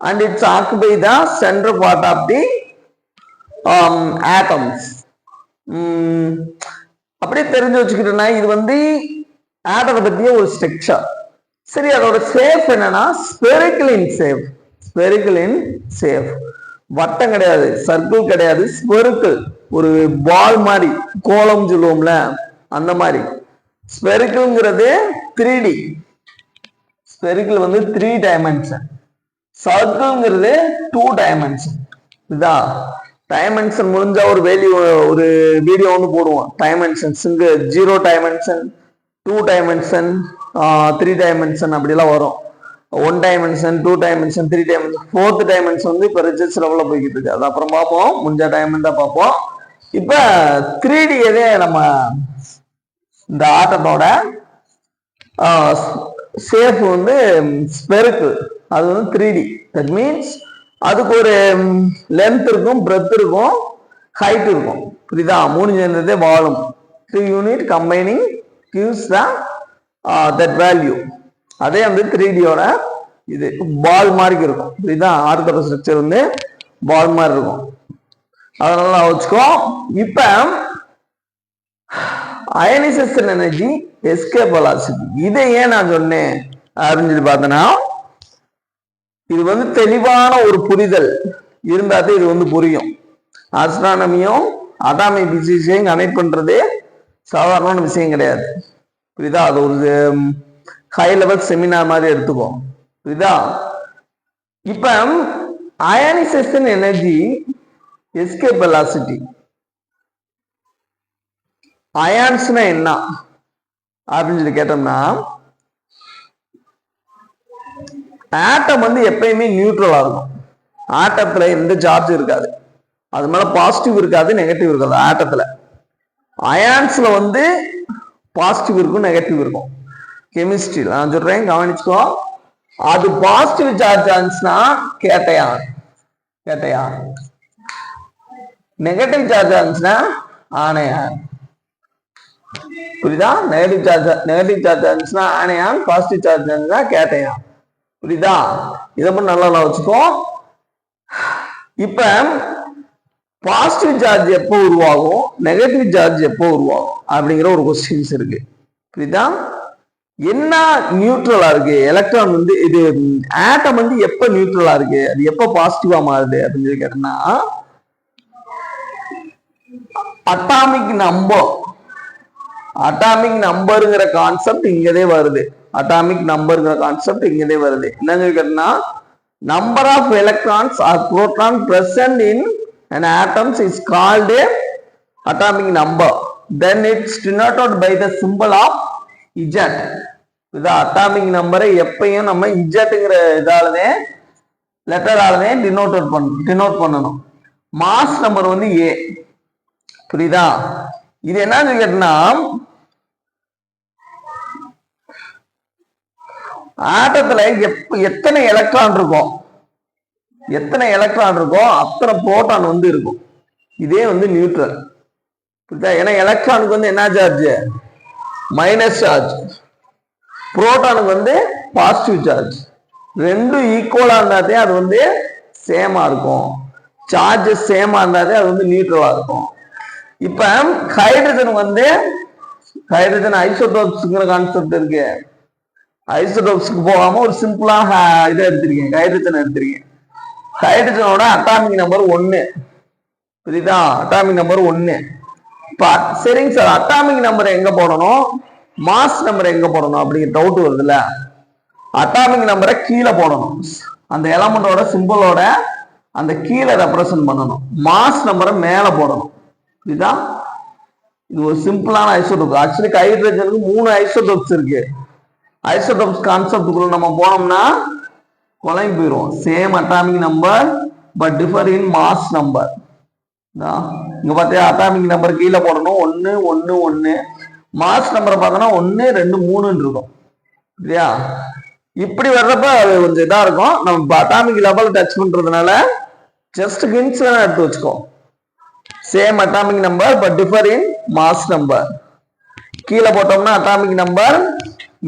A: and it's occupied the central part of the atoms. அப்படியே தெரிஞ்சு வச்சுக்கிட்டோம்னா இது வந்து ஆட்டத்தை பத்திய ஒரு structure. சரி, அதோட ஷேப் என்னன்னா ஸ்பெரிக்கல் இன் ஷேப். ஸ்பெரிக்கல் இன் ஷேப், வட்டம் கிடையாது, சர்க்கிள் கிடையாது, ஸ்பெரிக்கல், ஒரு பால் மாதிரி, கோலம் சொல்லுவோம்ல அந்த மாதிரி. ஸ்பெரிக்கல்ங்கிறது 3D, ஸ்பெரிக்கல் வந்து 3 டைமென்ஷன், சர்க்கிள்ங்கிறது 2 டைமென்ஷன். இதுதான் டைமென்ஷன். முடிஞ்சா ஒரு ஒரு வீடியோ ஒன்று போடுவோம். டைமென்ஷன்ஸுங்க 0 டைமென்ஷன், 2 டைமென்ஷன், 3 டைமென்ஷன் அப்படிலாம் வரும். 1 dimension, 2 dimension, 3 dimension, 4th dimension வந்து இப்போ ரிசர்ச் லெவலில் போய்கிட்டு இருக்கு. அது அப்புறம் பார்ப்போம், முடிஞ்ச டைம் தான் பார்ப்போம். இப்போ 3D எதே நம்ம இந்த ஆட்டத்தோட ஷேப் வந்து ஸ்பெரிக்கல், அது வந்து 3D. தட் மீன்ஸ் அதுக்கு ஒரு லென்த் இருக்கும், பிரெத் இருக்கும், ஹைட் இருக்கும். புரியுதா? 3 சேர்ந்ததே வாழும். 3 unit combining gives that value. அதே வந்து 3Dயோட இது பால் மாதிரி இருக்கும். புரியுதா? ஆர்த்தோட ஸ்ட்ரக்சர் வந்து பால் மாதிரி இருக்கும். அதனால வச்சுக்கோ. இப்ப அயனைசேஷன் எனர்ஜி, எஸ்கேப் வெலாசிட்டி, இதை ஏன் நான் சொன்னேன் அப்படின்னு சொல்லி பார்த்தேன்னா, இது வந்து தெளிவான ஒரு புரிதல் இருந்தாதான் இது வந்து புரியும். ஆஸ்ட்ரானமியும் அட்டாமிக் பிசிக்ஸையும் கனெக்ட் பண்றதே சாதாரணமான விஷயம் கிடையாது. புரியுதா? அது ஒரு ஹை லெவல் செமினார் மாதிரி எடுத்துக்கோ. புரியுதா? இப்ப அயனைசேஷன் எனர்ஜி, எஸ்கேப் வெலாசிட்டி, அயான்ஸ்னா என்ன அப்படின்னு சொல்லி கேட்டோம்னா, ஆட்டம் வந்து எப்பயுமே நியூட்ரலா இருக்கும். ஆட்டத்துல எந்த சார்ஜ் இருக்காது, அது மேல பாசிட்டிவ் இருக்காது, நெகட்டிவ் இருக்காது ஆட்டத்துல. அயான்ஸ்ல வந்து பாசிட்டிவ் இருக்கும், நெகட்டிவ் இருக்கும். கெமிஸ்ட்ரி நான் சொல்றேன், கவனிச்சுக்கோ. அது பாசிட்டிவ் சார்ஜ் ஆச்சுன்னா கேட்டையான், கேட்டையான். நெகட்டிவ் சார்ஜ் ஆச்சுன்னா ஆனையான். புரியுதா? நெகட்டிவ் சார்ஜ் ஆச்சுன்னா ஆனையான், பாசிட்டிவ் சார்ஜ் ஆச்சுன்னா கேட்டையான். புரியுதா? இதை மட்டும் நல்லா வச்சுக்கோ. இப்ப பாசிட்டிவ் சார்ஜ் எப்போ உருவாகும், நெகட்டிவ் சார்ஜ் எப்போ உருவாகும் அப்படிங்கிற ஒரு கொஸ்டின்ஸ் இருக்கு. புரியுதா? என்ன நியூட்ரலா இருக்கு எலக்ட்ரான் வந்து, இது ஆட்டம் வந்து எப்ப நியூட்ரலா இருக்கு, அது எப்ப பாசிட்டிவா மாறுது அப்படின்னு சொல்லி கேட்டோம்னா, அட்டாமிக் நம்பர், அட்டாமிக் நம்பருங்கிற கான்செப்ட் இங்கதே வருது. அட்டாமிக் நம்பருங்கிற கான்செப்ட் இங்கதே வருது. என்னன்னு கேட்டோம்னா, number of electrons are proton present in an atoms is called a atomic number. Then it's denoted by the symbol of Z. இது அட்டாமிக் நம்பரை எப்பயும் நம்ம இஜெட்ங்கிற இதாலதே லெட்டராலதே டினோட் பண்ணணும். மாஸ் நம்பர் வந்து A. புரியுதா? இது என்னன்னு கேட்டா, ஆட்டத்துல எத்தனை எலக்ட்ரான் இருக்கும், எத்தனை எலக்ட்ரான் இருக்கோ அத்தனை புரோட்டான் வந்து இருக்கும். இதே வந்து நியூட்ரல். புரியுதா? ஏன்னா எலக்ட்ரானுக்கு வந்து என்ன சார்ஜ், மைனஸ் சார்ஜ். புரோட்டானுக்கு வந்து பாசிட்டிவ் சார்ஜ். ரெண்டும் ஈக்குவலா இருந்தாதே அது வந்து சேமா இருக்கும். சார்ஜஸ் சேமா இருந்தாதே அது வந்து நியூட்ரலா இருக்கும். இப்ப ஹைட்ரஜன் வந்து, ஹைட்ரஜன் ஐசோடோப்ஸ்ங்கிற கான்செப்ட் இருக்கு. ஐசோடோப்ஸ்க்கு போகாம ஒரு சிம்பிளா இதை எடுத்திருக்கேன், ஹைட்ரஜன் எடுத்திருக்கேன். ஹைட்ரஜனோட அட்டாமிக் நம்பர் 1. புரியுதா? Atomic number 1. சரிங்க சார், அட்டாமிக் நம்பர் எங்க போடணும், மாஸ் நம்பர் எங்க போடணும் அப்படிங்கிற டவுட் வருதுல்ல. அட்டாமிக் நம்பரை கீழே போடணும், அந்த எலமெண்டோட சிம்பிளோட அந்த கீழே ரெப்ரசன்ட் பண்ணணும். மாஸ் நம்பரை மேல போடணும். புரியுதா? இது ஒரு சிம்பிளான ஐசோடோப். ஆக்சுவலி ஹைட்ரஜனுக்கு 3 ஐசோடோப்ஸ் இருக்கு. ஐசோடோப்ஸ் கான்செப்டுக்குள்ள நம்ம போனோம்னா குழம்பு போயிடும். Same atomic number but differ in mass number. இங்க பார்த்தா அட்டாமிக் நம்பர் கீழே போடணும் 1 1 1. மாஸ் நம்பரை பார்த்தோம்னா 1 2 3 இருக்கும். இல்லையா? இப்படி வர்றப்ப அது கொஞ்சம் இதா இருக்கும். நம்ம அட்டாமிக் லெவல் டச் பண்றதுனால ஜஸ்ட் ஹிண்ட்ஸ் வேணா எடுத்து வச்சுக்கோ. Same atomic number but differ in mass number. கீழே போட்டோம்னா அட்டாமிக் நம்பர்,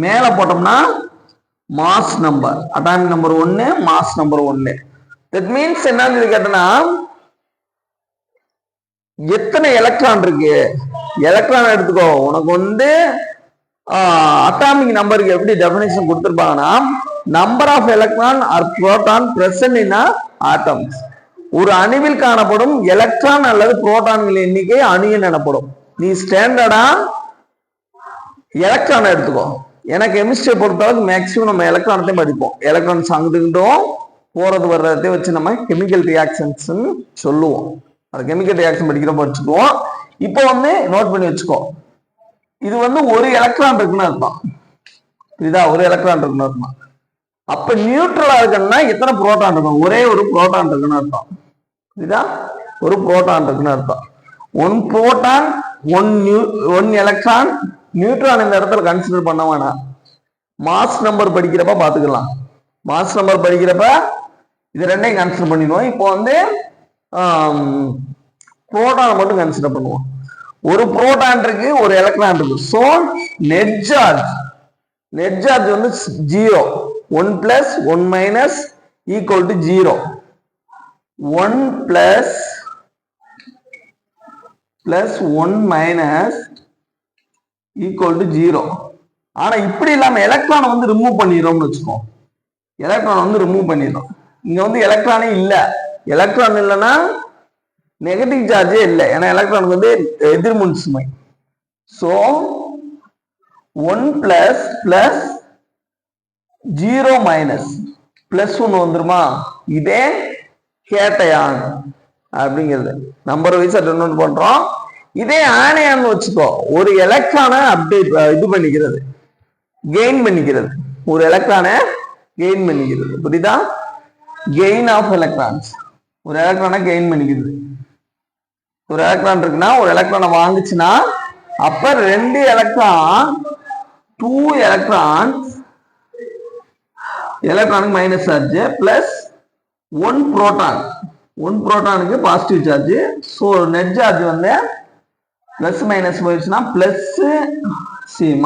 A: மேல போட்டோம்னா mass number. Atomic number 1, mass number 1. That means என்னன்னு கேட்டனா, எத்தனை எலக்ட்ரான் இருக்கு, எலக்ட்ரான் எடுத்துக்கோ. உனக்கு வந்து அட்டாமிக் நம்பருக்கு எப்படி டெபினிஷன் கொடுத்திருப்பாங்கன்னா, number of electron or proton present in atoms. ஒரு அணுவில் காணப்படும் எலக்ட்ரான் அல்லது புரோட்டான்கள் எண்ணிக்கை அணு எனப்படும். நீ ஸ்டாண்டர்டா எலக்ட்ரான் எடுத்துக்கோ. எனக்கு கெமிஸ்ட்ரியை பொறுத்தளவுக்கு மேக்சிமம் நம்ம எலக்ட்ரானத்தையும் படிப்போம். எலக்ட்ரான்ஸ் அங்கிட்டும் போறது வர்றதையும் வச்சு நம்ம கெமிக்கல் ரியாக்ஷன்ஸ் சொல்லுவோம். அது கெமிக்கல் ரியாக்ஷன் படிக்கிறப்ப வச்சுக்குவோம். இப்போ வந்து நோட் பண்ணி வச்சுக்கோ. இது வந்து ஒரு எலக்ட்ரான் இருக்குன்னு அர்த்தம். இதுதா ஒரு எலக்ட்ரான் இருக்குன்னு அர்த்தம். அப்ப நியூட்ரலா இருக்குன்னா எத்தனை புரோட்டான் இருக்கும்? ஒரே ஒரு புரோட்டான் இருக்குன்னு அர்த்தம். இதுதான் ஒரு புரோட்டான் இருக்குன்னு அர்த்தம். One proton one electron. Neutron இந்த இடத்துல கன்சிடர் பண்ண வேணாம். மாஸ் நம்பர் படிக்கிறப்ப பாத்துக்கலாம். மாஸ் நம்பர் படிக்கிறப்ப இது ரெண்டையும் கன்சிடர் பண்ணிடுவோம். இப்போ வந்து புரோட்டான் மட்டும் கன்சிடர் பண்ணுவோம். ஒரு புரோட்டான் இருக்கு, ஒரு எலக்ட்ரான் இருக்கு. சோ நெட் சார்ஜ் வந்து 0. 1 plus 1 minus equal to 0. 1 plus 1 minus equal to 0. ஆனா இப்படி இல்லாம எலக்ட்ரான் வந்து ரிமூவ் பண்ணிடுறோம்னு வச்சுக்கோ. எலக்ட்ரான் வந்து ரிமூவ் பண்ணிடும். இங்க வந்து எலக்ட்ரானே இல்ல. எலக்ட்ரான் இல்லைன்னா நெகட்டிவ் சார்ஜே இல்லை. ஏன்னா எலக்ட்ரானுக்கு வந்து எதிர்முன் சுமை. சோ 1 plus 0 மைனஸ் பிளஸ் 1 வந்துருமா? இதே கேட்டையான் அப்படிங்கிறது நம்பர் வைஸ் டெனோட் பண்றோம். இதே ஆனையான் வச்சுக்கோ. ஒரு எலக்ட்ரானை அப்டேட் இது பண்ணிக்கிறது, கெயின் பண்ணிக்கிறது. ஒரு எலக்ட்ரானை கெயின் பண்ணிக்கிறது. புரியுதா? Gain of electrons. ஒரு எலக்ட்ரானை கெயின் பண்ணிக்கிறது. ஒரு எலக்ட்ரான் இருக்குன்னா ஒரு எலக்ட்ரானை வாங்குச்சுன்னா அப்ப 2 எலக்ட்ரான் 2 எலக்ட்ரான்ஸ் எலக்ட்ரானுக்கு மைனஸ் சார்ஜ் பிளஸ் 1 புரோட்டான். 1 புரோட்டானுக்கு positive charge. So net charge வந்து பிளஸ் மைனஸ் போயிடுச்சுன்னா பிளஸ்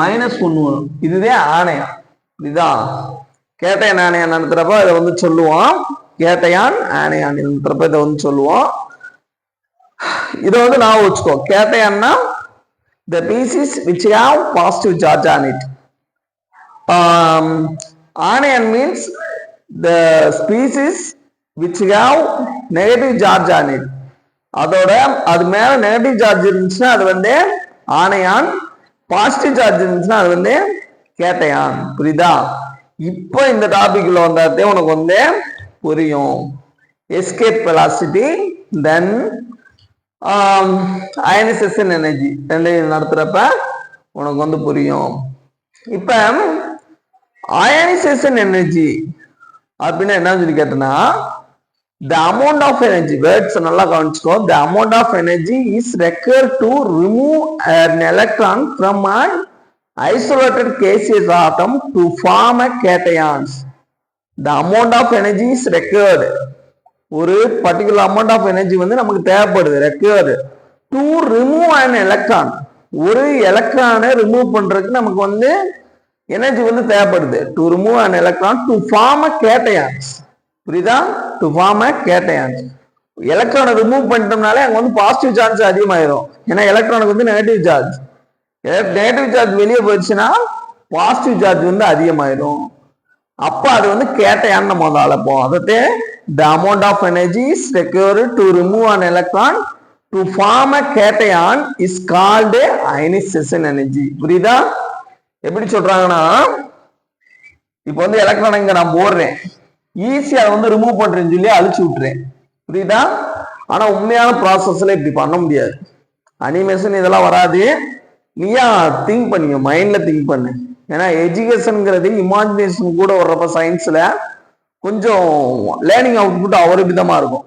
A: மைனஸ் 1 வரும். இதுவே ஆணையம். இதுதான் கேட்டையான் ஆணையான் நடத்துறப்ப இதை வந்து சொல்லுவோம். கேட்டையான் ஆணையான் நடத்துறப்ப இதை வந்து சொல்லுவோம். இதை வந்து நான் வச்சுக்கோ. கேட்டையான்னா the pieces which have positive charge on it. Anion means the species which have negative charge on it. அதோட அது மேல நெகட்டிவ் சார்ஜ் இருந்துச்சுன்னா அது வந்து ஆனையான், பாசிட்டிவ் சார்ஜ் இருந்துச்சுன்னா அது வந்து கேட்டையான். புரியுதா? இப்போ இந்த டாபிக்ல வந்தாதே உனக்கு வந்து புரியும். எஸ்கேப் வெலாசிட்டி, தென் அயனைசேஷன் எனர்ஜி ரெண்டையும் நடத்துறப்ப உனக்கு வந்து புரியும். இப்ப அயனைசேஷன் எனர்ஜி அப்படின்னா என்ன சொல்லி கேட்டனா, the amount of energy, words நல்லா கவனிச்சுக்கோ. the amount of energy is required to remove an electron from an isolated gaseous atom to form a cations. the amount of energy is required. ஒரு particular amount of energy வந்து நமக்கு தேவைப்படுது. Required to remove an electron. ஒரு எலக்ட்ரானை remove பண்றதுக்கு நமக்கு வந்து energy வந்து தேவைப்படுது. To remove an electron to form a cations. புரியுதா? To form a cations. எலக்ட்ரானை ரிமூவ் பண்ணிட்டோம்னாலே அங்க வந்து பாசிட்டிவ் சார்ஜ் அதிகமாயிரும். ஏன்னா எலக்ட்ரானுக்கு வந்து நெகட்டிவ் சார்ஜ். நெகட்டிவ் சார்ஜ் வெளியே போயிடுச்சுன்னா பாசிட்டிவ் சார்ஜ் வந்து அதிகமாயிரும். அப்ப அது வந்து கேட்டையான் நம்ம வந்து அழைப்போம். அதே the amount of energy is required to remove an electron to form a cation is called ionization energy. புரியுதா? எப்படி சொல்றாங்கன்னா, இப்போ வந்து எலக்ட்ரான் இங்க நான் போடுறேன், ஈஸியா வந்து ரிமூவ் பண்றேன்னு சொல்லி அழிச்சு விட்டுறேன். புரியுதா? ஆனா உண்மையான ப்ராசஸ்ல இப்படி பண்ண முடியாது. அனிமேஷன் இதெல்லாம் வராது. நீயா திங்க் பண்ணிக்க, மைண்ட்ல திங்க் பண்ணு. ஏன்னா எஜுகேஷன்ங்கிறது இமேஜினேஷன் கூட வர்றப்ப சயின்ஸ்ல கொஞ்சம் லேர்னிங் அவுட்புட் ஒரு விதமா இருக்கும்.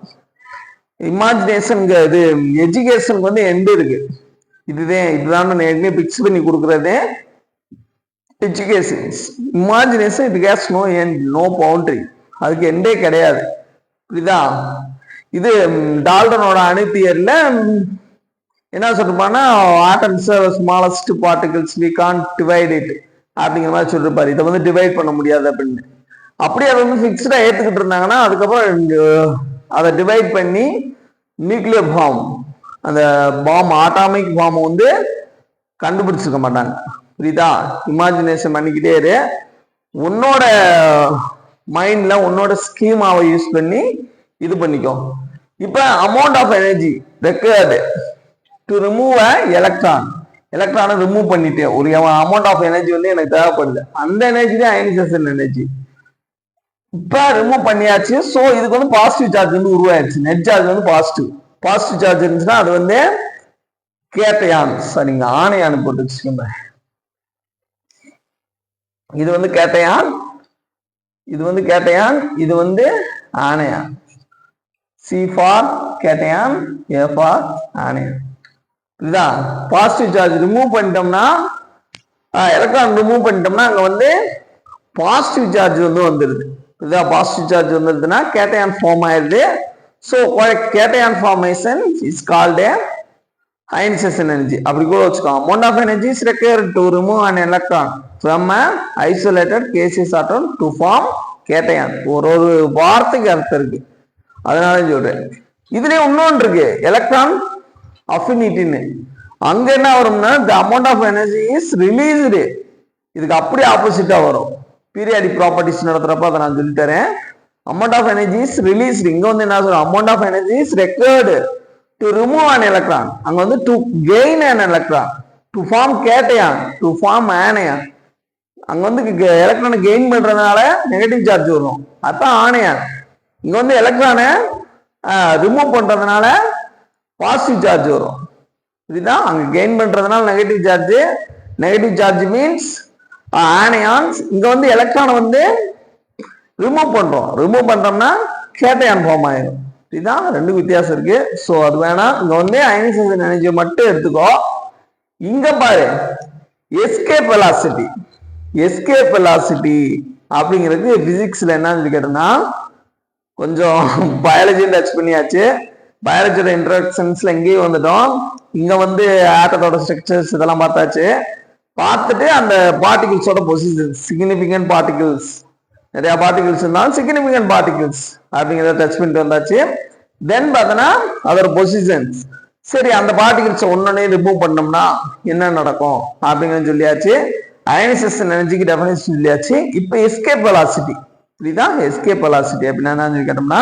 A: இமேஜினேஷன் இது எஜுகேஷனுக்கு வந்து எண்ட் இருக்கு. இதுதான் நான் பிக்ஸ் பண்ணி கொடுக்கறது. எஜுகேஷன் இமேஜினேஷன் இது has no end no boundary, அதுக்கு எண்டே கிடையாது. புரியுதா? இது டால்டனோட அணு தியரியில என்ன சொல்லிருப்பான்னா atoms smallest particles we can't divide it அப்படிங்கிற மாதிரி சொல்லிருப்பாரு. இதை வந்து டிவைட் பண்ண முடியாது அப்படின்னு. அப்படி அதை வந்து ஃபிக்ஸ்டா ஏத்துக்கிட்டு இருந்தாங்கன்னா அதுக்கப்புறம் அதை டிவைட் பண்ணி நியூக்ளியர் பாம் அந்த பாம் ஆட்டாமிக் பாம் வந்து கண்டுபிடிச்சிருக்க மாட்டாங்க. புரியுதா? இமேஜினேஷன் பண்ணிக்கிட்டே இரு. உன்னோட மைண்ட்ல உன்னோட ஸ்கீமாவை யூஸ் பண்ணி இது பண்ணிக்கோ. இப்ப amount of energy required to remove எலக்ட்ரானை ரிமூவ் பண்ணிட்டேன். ஒரு அமௌண்ட் ஆஃப் எனர்ஜி வந்து எனக்கு தேவைப்படுது. அந்த எனர்ஜி தான் அயனைசேஷன் எனர்ஜி. இப்ப ரிமூவ் பண்ணியாச்சு. ஸோ இதுக்கு வந்து பாசிட்டிவ் சார்ஜ் வந்து உருவாயிருச்சு. நெட் சார்ஜ் வந்து பாசிட்டிவ் சார்ஜ் இருந்துச்சுன்னா அது வந்து கேட்டையான். சரிங்க, ஆணையான் போட்டு வச்சுக்கோங்க. இது வந்து கேட்டையான், இது வந்து கேட்டையான், இது வந்து anion. C for cation, A for anion. இதுதான் பாசிட்டிவ் சார்ஜ் ரிமூவ் பண்ணிட்டோம்னா, எலக்ட்ரான் ரிமூவ் பண்ணிட்டோம்னா அங்க வந்து பாசிட்டிவ் சார்ஜ் வந்து வந்துடுது. இதுதான் பாசிட்டிவ் சார்ஜ் வந்துடுதுன்னா கேட்டையான் ஃபார்ம் ஆயிடுது. So cation formation is called ionization energy. அப்படி கூட வச்சுக்கோங்க. amount of energy is required to remove an electron from an isolated gaseous atom to form cation. ஒரு வார்த்தைக்கு அர்த்தம் இருக்கு, அதனால சொல்றேன். இதுலயே இன்னொன்று இருக்கு, எலக்ட்ரான் அஃபினிட்டின்னு. அங்க என்ன வரும்னா the amount of energy is released. இதுக்கு அப்படி ஆப்போசிட்டா வரும். பீரியாடிக் ப்ராப்பர்ட்டிஸ் நடத்துறப்ப அதை நான் சொல்லி தரேன். amount of energy is released. இங்க வந்து என்ன சொல்றோம், amount of energy is required to remove an electron. அங்க வந்து to gain an electron, to form cation, to form anion. அங்க வந்து எலக்ட்ரானை கெயின் பண்றதுனால நெகட்டிவ் சார்ஜ் வரும், அதான் ஆணையான். இங்க வந்து எலக்ட்ரானை ரிமூவ் பண்றதுனால பாசிட்டிவ் சார்ஜ் வரும். இதுதான் அங்க கெயின் பண்றதுனால நெகட்டிவ் சார்ஜ் மீன்ஸ் ஆணையான்ஸ். இங்க வந்து எலக்ட்ரானை வந்து ரிமூவ் பண்றோம்னா கேட்டையான் ஃபார்ம் ஆயிடும். இதுதான் ரெண்டு வித்தியாசம் இருக்கு. ஸோ அது வேணாம். இங்க வந்து அயனைசேஷன் எனர்ஜியை மட்டும் எடுத்துக்கோ. இங்க பாரு, எஸ்கேப் வெலாசிட்டி அப்படிங்கிறது பிசிக்ஸ்ல என்னன்னு கேட்டோம்னா, கொஞ்சம் பயாலஜி டச் பண்ணியாச்சு. பயாலஜியோட இன்ட்ரடக்ஷன்ஸ்ல எங்கேயும் வந்துட்டோம். இங்க வந்து ஆட்டத்தோட ஸ்ட்ரக்சர்ஸ் இதெல்லாம் பார்த்துட்டு அந்த பார்ட்டிகிள்ஸோட பொசிஷன், சிக்னிபிகன்ட் பார்ட்டிகிள்ஸ், நிறைய பார்ட்டிகிள்ஸ் இருந்தாலும் சிக்னிபிகன்ட் பார்ட்டிகிள்ஸ் அப்படிங்கிறத டச் பண்ணிட்டு வந்தாச்சு. தென் பார்த்தோன்னா அதோட பொசிஷன்ஸ். சரி, அந்த பார்ட்டிகிள்ஸை ஒன்னொன்னே ரிமூவ் பண்ணோம்னா என்ன நடக்கும் அப்படிங்கிறது சொல்லியாச்சு. அயனைசேஷன் எனர்ஜிக்கு டெஃபினேஷன் சொல்லியாச்சு. இப்போ எஸ்கேப் வெலாசிட்டி. இதுதான் எஸ்கேப் வெலாசிட்டி அப்படின்னா என்னன்னு கேட்டோம்னா,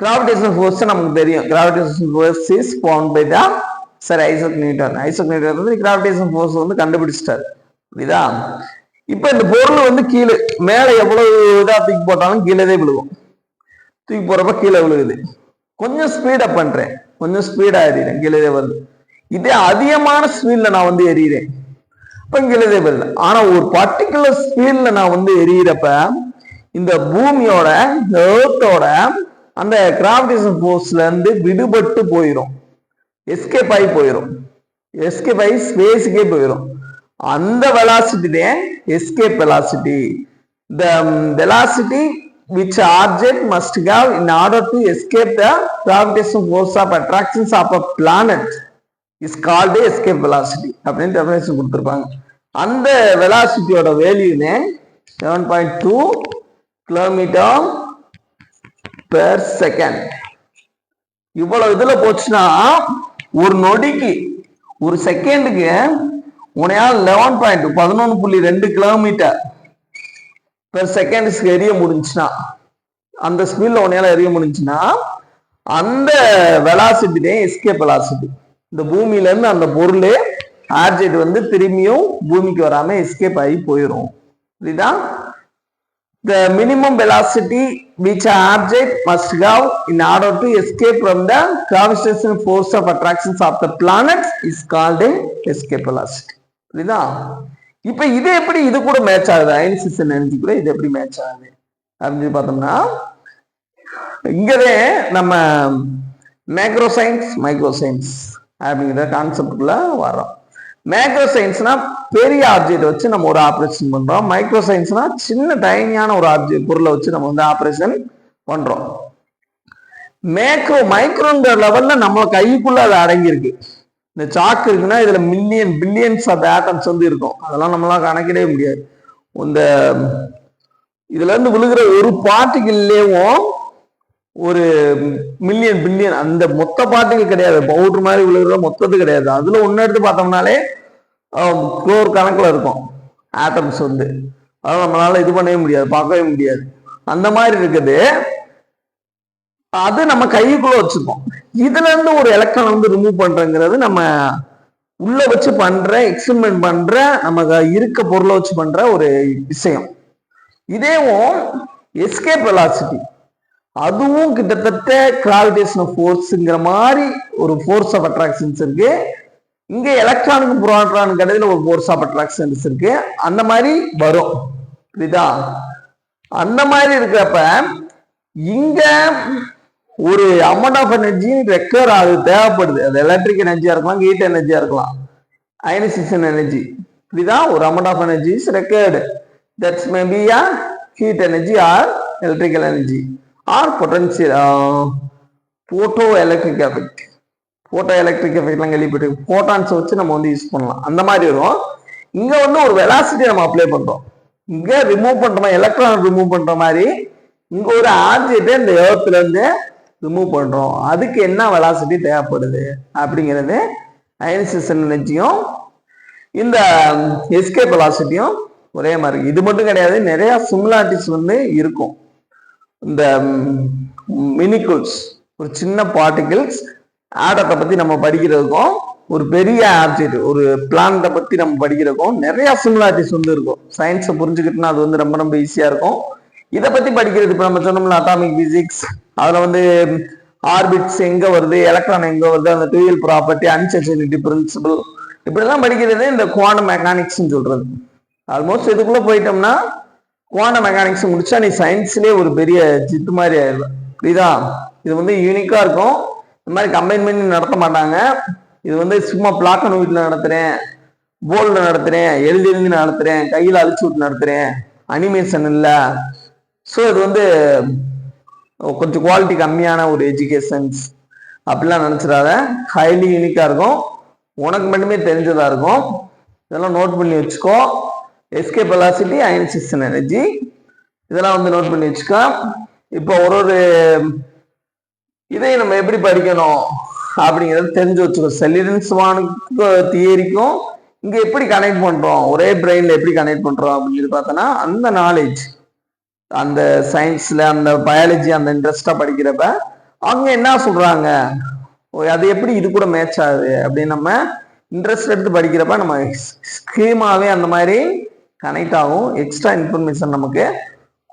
A: கிராவிடேஷனல் ஃபோர்ஸ் நமக்கு தெரியும். Gravitational force is found by the Sir Isaac Newton. வந்து கிராவிடேஷனல் ஃபோர்ஸ் வந்து கண்டுபிடிச்சிட்டாரு. புரியுதா? இப்ப இந்த பொருள் வந்து கீழே மேல எவ்வளவு இதா தூக்கி போட்டாலும் கீழே விழுகும். தூக்கி போறப்ப கீழே விழுகுது. கொஞ்சம் ஸ்பீடப் பண்றேன், கொஞ்சம் ஸ்பீடா எறிகிறேன், கீழே வருது. இதே அதிகமான ஸ்பீட்ல நான் வந்து எறிகிறேன், இப்ப கீழே வருது. ஆனா ஒரு பர்டிகுலர் ஸ்பீட்ல நான் வந்து எறிகிறப்ப இந்த பூமியோட எர்த்தோட அந்த கிராவிடேஷன் ஃபோர்ஸ்ல இருந்து விடுபட்டு போயிடும், எஸ்கேப் ஆகி போயிடும், எஸ்கேப் ஆகி ஸ்பேஸுக்கே போயிடும். அந்த velocity escape velocity. The velocity which object must have in order to escape the gravitational force of attraction of a planet is called escape velocity அப்படின்னு டெஃபினேஷன் கொடுத்திருப்பாங்க. அந்த வெலாசிட்டியோட வேல்யூனே 7.2 கிலோமீட்டர் பெர் செகண்ட். இவ்வளவு இதுல போச்சுன்னா ஒரு நொடிக்கு, ஒரு செகண்டுக்கு உனையால் 11.2 கிலோமீட்டர் பெர் செகண்ட் எரிய முடிஞ்சுன்னா, அந்த ஸ்பீட்ல உனையால எரிய முடிஞ்சுன்னா அந்த வெலாசிட்டி எஸ்கேப் வெலாசிட்டி. இந்த பூமியில இருந்து அந்த பொருள் ஆப்ஜெக்ட் வந்து திரும்பியும் பூமிக்கு வராம எஸ்கேப் ஆகி போயிடும். இதுதான் the minimum velocity which an object must have in order to escape from the gravitational force of attraction of the planets is called escape velocity. புரியுதா? இப்ப இது எப்படி இது கூட மேட்ச் ஆகுது, அயனைசேஷன் எனர்ஜி கூட இது எப்படி மேட்ச் ஆகுது அப்படின்னு பார்த்தோம்னா, இங்கதே நம்ம மேக்ரோ சயின்ஸ் மைக்ரோ சயின்ஸ் அப்படிங்கிற கான்செப்டுக்குள்ள வரோம். மேக்ரோ சயின்ஸ்னா பெரிய ஆப்ஜெக்ட் வச்சு நம்ம ஒரு ஆப்ரேஷன் பண்றோம். மைக்ரோ சயின்ஸ்னா சின்ன டைனியான ஒரு ஆப்ஜெக்ட் பொருளை வச்சு நம்ம வந்து ஆப்ரேஷன் பண்றோம். மைக்ரோங்கிற லெவல்ல நம்ம கைக்குள்ள அது அடங்கியிருக்கு. இந்த சாக்கு இருக்குன்னா இதுல பில்லியன்ஸ் ஆஃப் ஆட்டம்ஸ் வந்து இருக்கும். அதெல்லாம் நம்மளால கணக்கிடவே முடியாது. இந்த இதுல இருந்து விழுகிற ஒரு பார்ட்டிகிள்லேயும் ஒரு பில்லியன் அந்த மொத்த பார்ட்டிகள் கிடையாது. பவுடர் மாதிரி விழுகிற மொத்தது கிடையாது. அதுல ஒன்னு எடுத்து பார்த்தோம்னாலே குரோர் கணக்குல இருக்கும் ஆட்டம்ஸ் வந்து. அதெல்லாம் நம்மளால இது பண்ணவே முடியாது, பார்க்கவே முடியாது. அந்த மாதிரி இருக்குது. அது நம்ம கைக்குள்ள வச்சுப்போம். இதுல இருந்து ஒரு எலக்ட்ரான் வந்து ரிமூவ் பண்றங்கிறது நம்ம உள்ள வச்சு பண்ற எக்ஸ்பெரிமெண்ட் பண்ற நமக்கு இருக்க பொருளை வச்சு பண்ற ஒரு விஷயம். இதேவும் எஸ்கேப் வெலாசிட்டி, அதுவும் கிட்டத்தட்ட கிராவிடேஷனல் ஃபோர்ஸ்ங்கிற மாதிரி ஒரு ஃபோர்ஸ் ஆஃப் அட்ராக்ஷன்ஸ் இருக்கு. இங்க எலக்ட்ரானுக்கும் புரோட்டானுக்கு இடையில ஒரு ஃபோர்ஸ் ஆஃப் அட்ராக்ஷன்ஸ் இருக்கு. அந்த மாதிரி வரும், புரியுதா? அந்த மாதிரி இருக்கிறப்ப இங்க ஒரு அமௌண்ட் ஆஃப் எனர்ஜி ரெக்கவர் ஆகுது, தேவைப்படுது. அது எலக்ட்ரிக் எனர்ஜியா இருக்கலாம், ஹீட் எனர்ஜியா இருக்கலாம், அயனைசேஷன் எனர்ஜி. இதுதான் ஒரு amount of energy is recovered. That's maybe a heat energy or electrical energy or potential photo electric effect. Photo electric எஃபெக்ட்லாம் கேள்விப்பட்டு போட்டான்ஸ் வச்சு நம்ம வந்து யூஸ் பண்ணலாம். அந்த மாதிரி வரும். இங்க வந்து ஒரு வெலாசிட்டி நம்ம அப்ளை பண்றோம். இங்க ரிமூவ் பண்ற மாதிரி எலக்ட்ரான் ரிமூவ் பண்ற மாதிரி இங்க ஒரு ஆப்ஜெக்ட் இந்த எர்த்ல இருந்து ரிமூவ் பண்றோம். அதுக்கு என்ன வெலாசிட்டி தேவைப்படுது அப்படிங்கிறது அயனைசேஷன் எனர்ஜியும் இந்த எஸ்கேப் வெலாசிட்டியும் ஒரே மாதிரி. இது மட்டும் கிடையாது, நிறைய சிமிலாரிட்டிஸ் வந்து இருக்கும். இந்த மினிகுல்ஸ், ஒரு சின்ன பார்ட்டிகிள்ஸ், ஆட்டத்தை பத்தி நம்ம படிக்கிறதுக்கும் ஒரு பெரிய ஆப்ஜெக்ட் ஒரு பிளானட்டை பத்தி நம்ம படிக்கிறதுக்கும் நிறைய சிமிலாரிட்டிஸ் வந்து இருக்கும். சயின்ஸை புரிஞ்சுக்கிட்டுனா அது வந்து ரொம்ப ரொம்ப ஈஸியா இருக்கும். இதை பத்தி படிக்கிறது இப்போ நம்ம சொன்னோம்ல அட்டாமிக் பிசிக்ஸ், அதுல வந்து ஆர்பிட்ஸ் எங்க வருது, எலக்ட்ரான் எங்க வருது, அந்த டூயல் ப்ராப்பர்ட்டி, அன்சர்டனிட்டி பிரின்சிபிள், இப்படிலாம் படிக்கிறது இந்த குவாண்டம் மெக்கானிக்ஸ் சொல்றது. ஆல்மோஸ்ட் இதுக்குள்ள போயிட்டோம்னா குவாண்டம் மெக்கானிக்ஸ் முடிச்சா நீ சயின்ஸ்லயே ஒரு பெரிய ஜித்து மாதிரி ஆயிடும், புரியுதா? இது வந்து யூனிக்கா இருக்கும். இந்த மாதிரி கம்பைன் பண்ணி நடத்த மாட்டாங்க. இது வந்து சும்மா பிளாக் அண்ட் ஒயிட்ல நடத்துறேன், போல்டு நடத்துறேன், எழுதி நடத்துறேன், கையில அழிச்சு விட்டு நடத்துறேன், அனிமேஷன் இல்லை. ஸோ இது வந்து கொஞ்சம் குவாலிட்டி கம்மியான ஒரு எஜுகேஷன்ஸ் அப்படிலாம் நினைச்சிடாத. ஹைலி யூனிக்கா இருக்கும், உனக்கு மட்டுமே தெரிஞ்சதா இருக்கும். இதெல்லாம் நோட் பண்ணி வச்சுக்கோ. எஸ்கேப் வெலாசிட்டி, அயனைசேஷன் எனர்ஜி, இதெல்லாம் வந்து நோட் பண்ணி வச்சுக்கோ. இப்போ ஒரு இதை நம்ம எப்படி படிக்கணும் அப்படிங்கிறது தெரிஞ்சு வச்சுக்கோ. செல்லிடன்ஸ் வானுக்கு தியரிக்கும் இங்க எப்படி கனெக்ட் பண்றோம், ஒரே பிரெயின்ல எப்படி கனெக்ட் பண்றோம் அப்படின்னு பார்த்தோன்னா அந்த நாலேஜ், அந்த சயின்ஸ்ல அந்த பயாலஜி அந்த இன்ட்ரெஸ்டா படிக்கிறப்ப அவங்க என்ன சொல்றாங்க, அது எப்படி இது கூட மேட்ச் ஆகுது அப்படின்னு நம்ம இன்ட்ரெஸ்ட் எடுத்து படிக்கிறப்ப நம்ம ஸ்கீமாவே அந்த மாதிரி கனெக்ட் ஆகும். எக்ஸ்ட்ரா இன்ஃபர்மேஷன் நமக்கு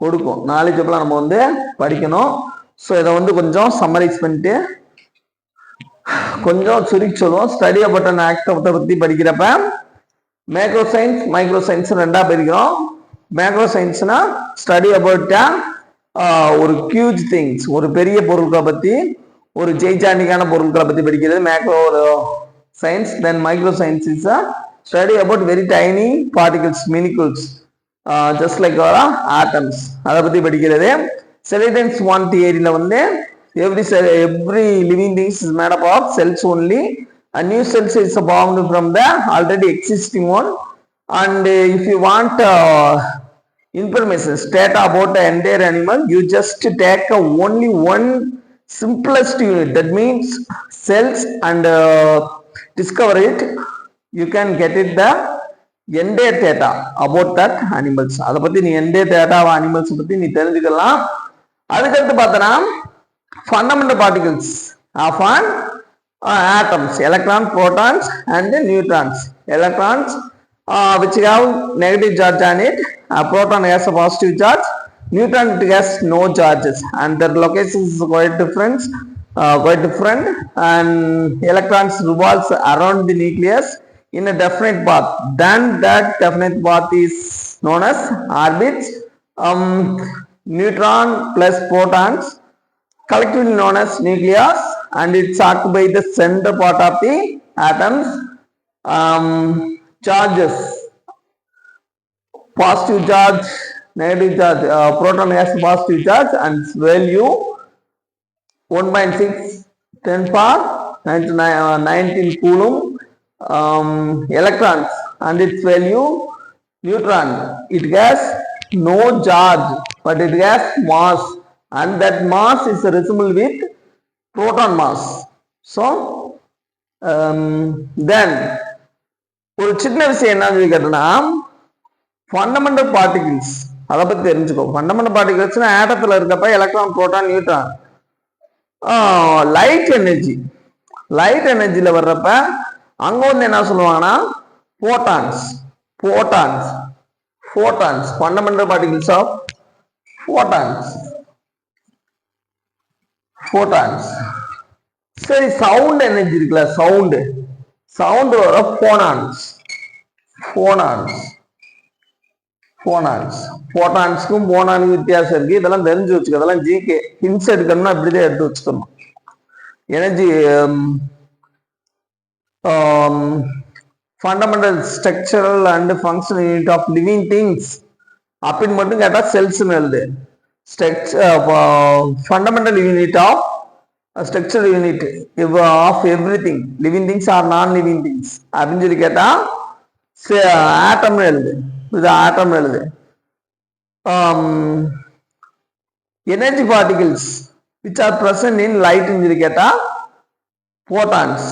A: கொடுக்கும். நாலேஜபிளா நம்ம வந்து படிக்கணும். ஸோ இதை வந்து கொஞ்சம் சம்மரைஸ் பண்ணிட்டு கொஞ்சம் சுருக்கி சொல்லுவோம். ஸ்டடி அபவுட் அன் ஆக்டை பத்தி படிக்கிறப்ப மேக்ரோ சயின்ஸ் மைக்ரோ சயின்ஸ் ரெண்டா பிரிக்கிறோம். மேக்ரோ சயின்ஸ்னா ஸ்டடி அபவுட் ஒரு ஹியூஜ் திங்ஸ், ஒரு பெரிய பொருட்களை பத்தி, ஒரு ஜெய்சாண்டிக்கான பொருட்களை பத்தி படிக்கிறது macro science. Then micro science is study about very tiny particles, molecules, just like atoms, அதை பத்தி படிக்கிறது. செலிடன்ஸ் ஒன் தியரியில வந்து every living thing is made up of cells only. A new cells is formed from the already existing one. And if you want information data about the entire animal, you just take only one simplest unit, that means cells, and discover it. You can get it the entire data about that animals. அதை பத்தி நீ entire data animals பத்தி நீ தெரிஞ்சுக்கலாம். அதுக்கடுத்து பார்த்தனா fundamental particles of an atoms, electrons, protons and neutrons. Electrons which have negative charge on it, a proton has a positive charge, neutron it has no charges, and their location is quite different. And electrons revolves around the nucleus in a definite path. Then that definite path is known as orbits. Neutron plus protons collectively known as nucleus, and it's occupied the center part of the atoms. Charges, positive charge, negative charge. Proton has positive charge and its value 1.6 10 power 19 coulomb. Electrons and its value neutron. It has no charge but it has mass, and that mass is resembled with proton mass. So then ஒரு சின்ன விஷயம் என்ன கேட்டோம்னா, fundamental particles அதை பத்தி தெரிஞ்சுக்கோ. Fundamental பார்ட்டிகிள்ஸ்னா ஆட்டத்துல இருக்கப்ப எலக்ட்ரான், புரோட்டான், நியூட்ரான். லைட் எனர்ஜில வர்றப்ப அங்க வந்து என்ன சொல்லுவாங்கன்னா photons. Fundamental particles of photons. சரி, சவுண்ட் எனர்ஜி இருக்குல்ல, சவுண்ட் வர போட்டான்ஸ்க்கும் போனானுக்கும் வித்தியாசம் இருக்கு. இதெல்லாம் தெரிஞ்சு வச்சுக்கோ. இதெல்லாம் ஜிகே ஹின்ஸ் எடுக்கணும்னா இப்படிதான் எடுத்து வச்சுக்கணும். Energy fundamental structural and functional unit of living things அப்படின்னு மட்டும் கேட்டா செல்ஸ்னு எழுது. Fundamental unit of structural unit of everything, living things or non-living things அப்படின்னு சொல்லி கேட்டா ஆட்டம் எழுது. இது ஆட்டம் எழுது. Energy particles which are present in light ன்னு சொல்லி கேட்டா photons.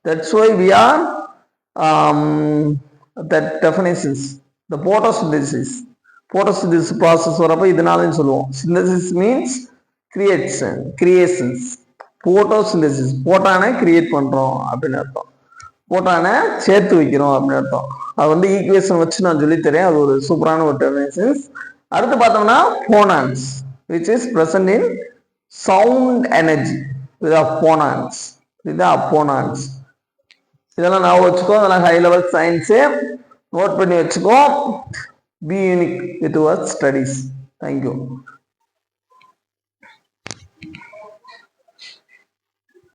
A: That's why we are that definitions. The photosynthesis process வரப்ப இதனாலன்னு சொல்லுவோம். Synthesis means creations. போட்டோசிந்தசிஸ், போட்டானை கிரியேட் பண்றோம் அப்படின்னு அர்த்தம், போட்டானை சேர்த்து வைக்கிறோம் அப்படின்னு அர்த்தம். அது வந்து ஈக்குவேஷன் வச்சு நான் சொல்லித்தரேன். அது ஒரு சூப்பரான ஒரு டெர்மினேஷன்ஸ். அடுத்து பார்த்தோம்னா போனான்ஸ் which is present in sound energy. இதுதான் போனான்ஸ். இதெல்லாம் நான் வச்சுக்கோ. அதெல்லாம் ஹை லெவல் சயின்ஸே நோட் பண்ணி வச்சுக்கோ. B unique with your studies. Thank you.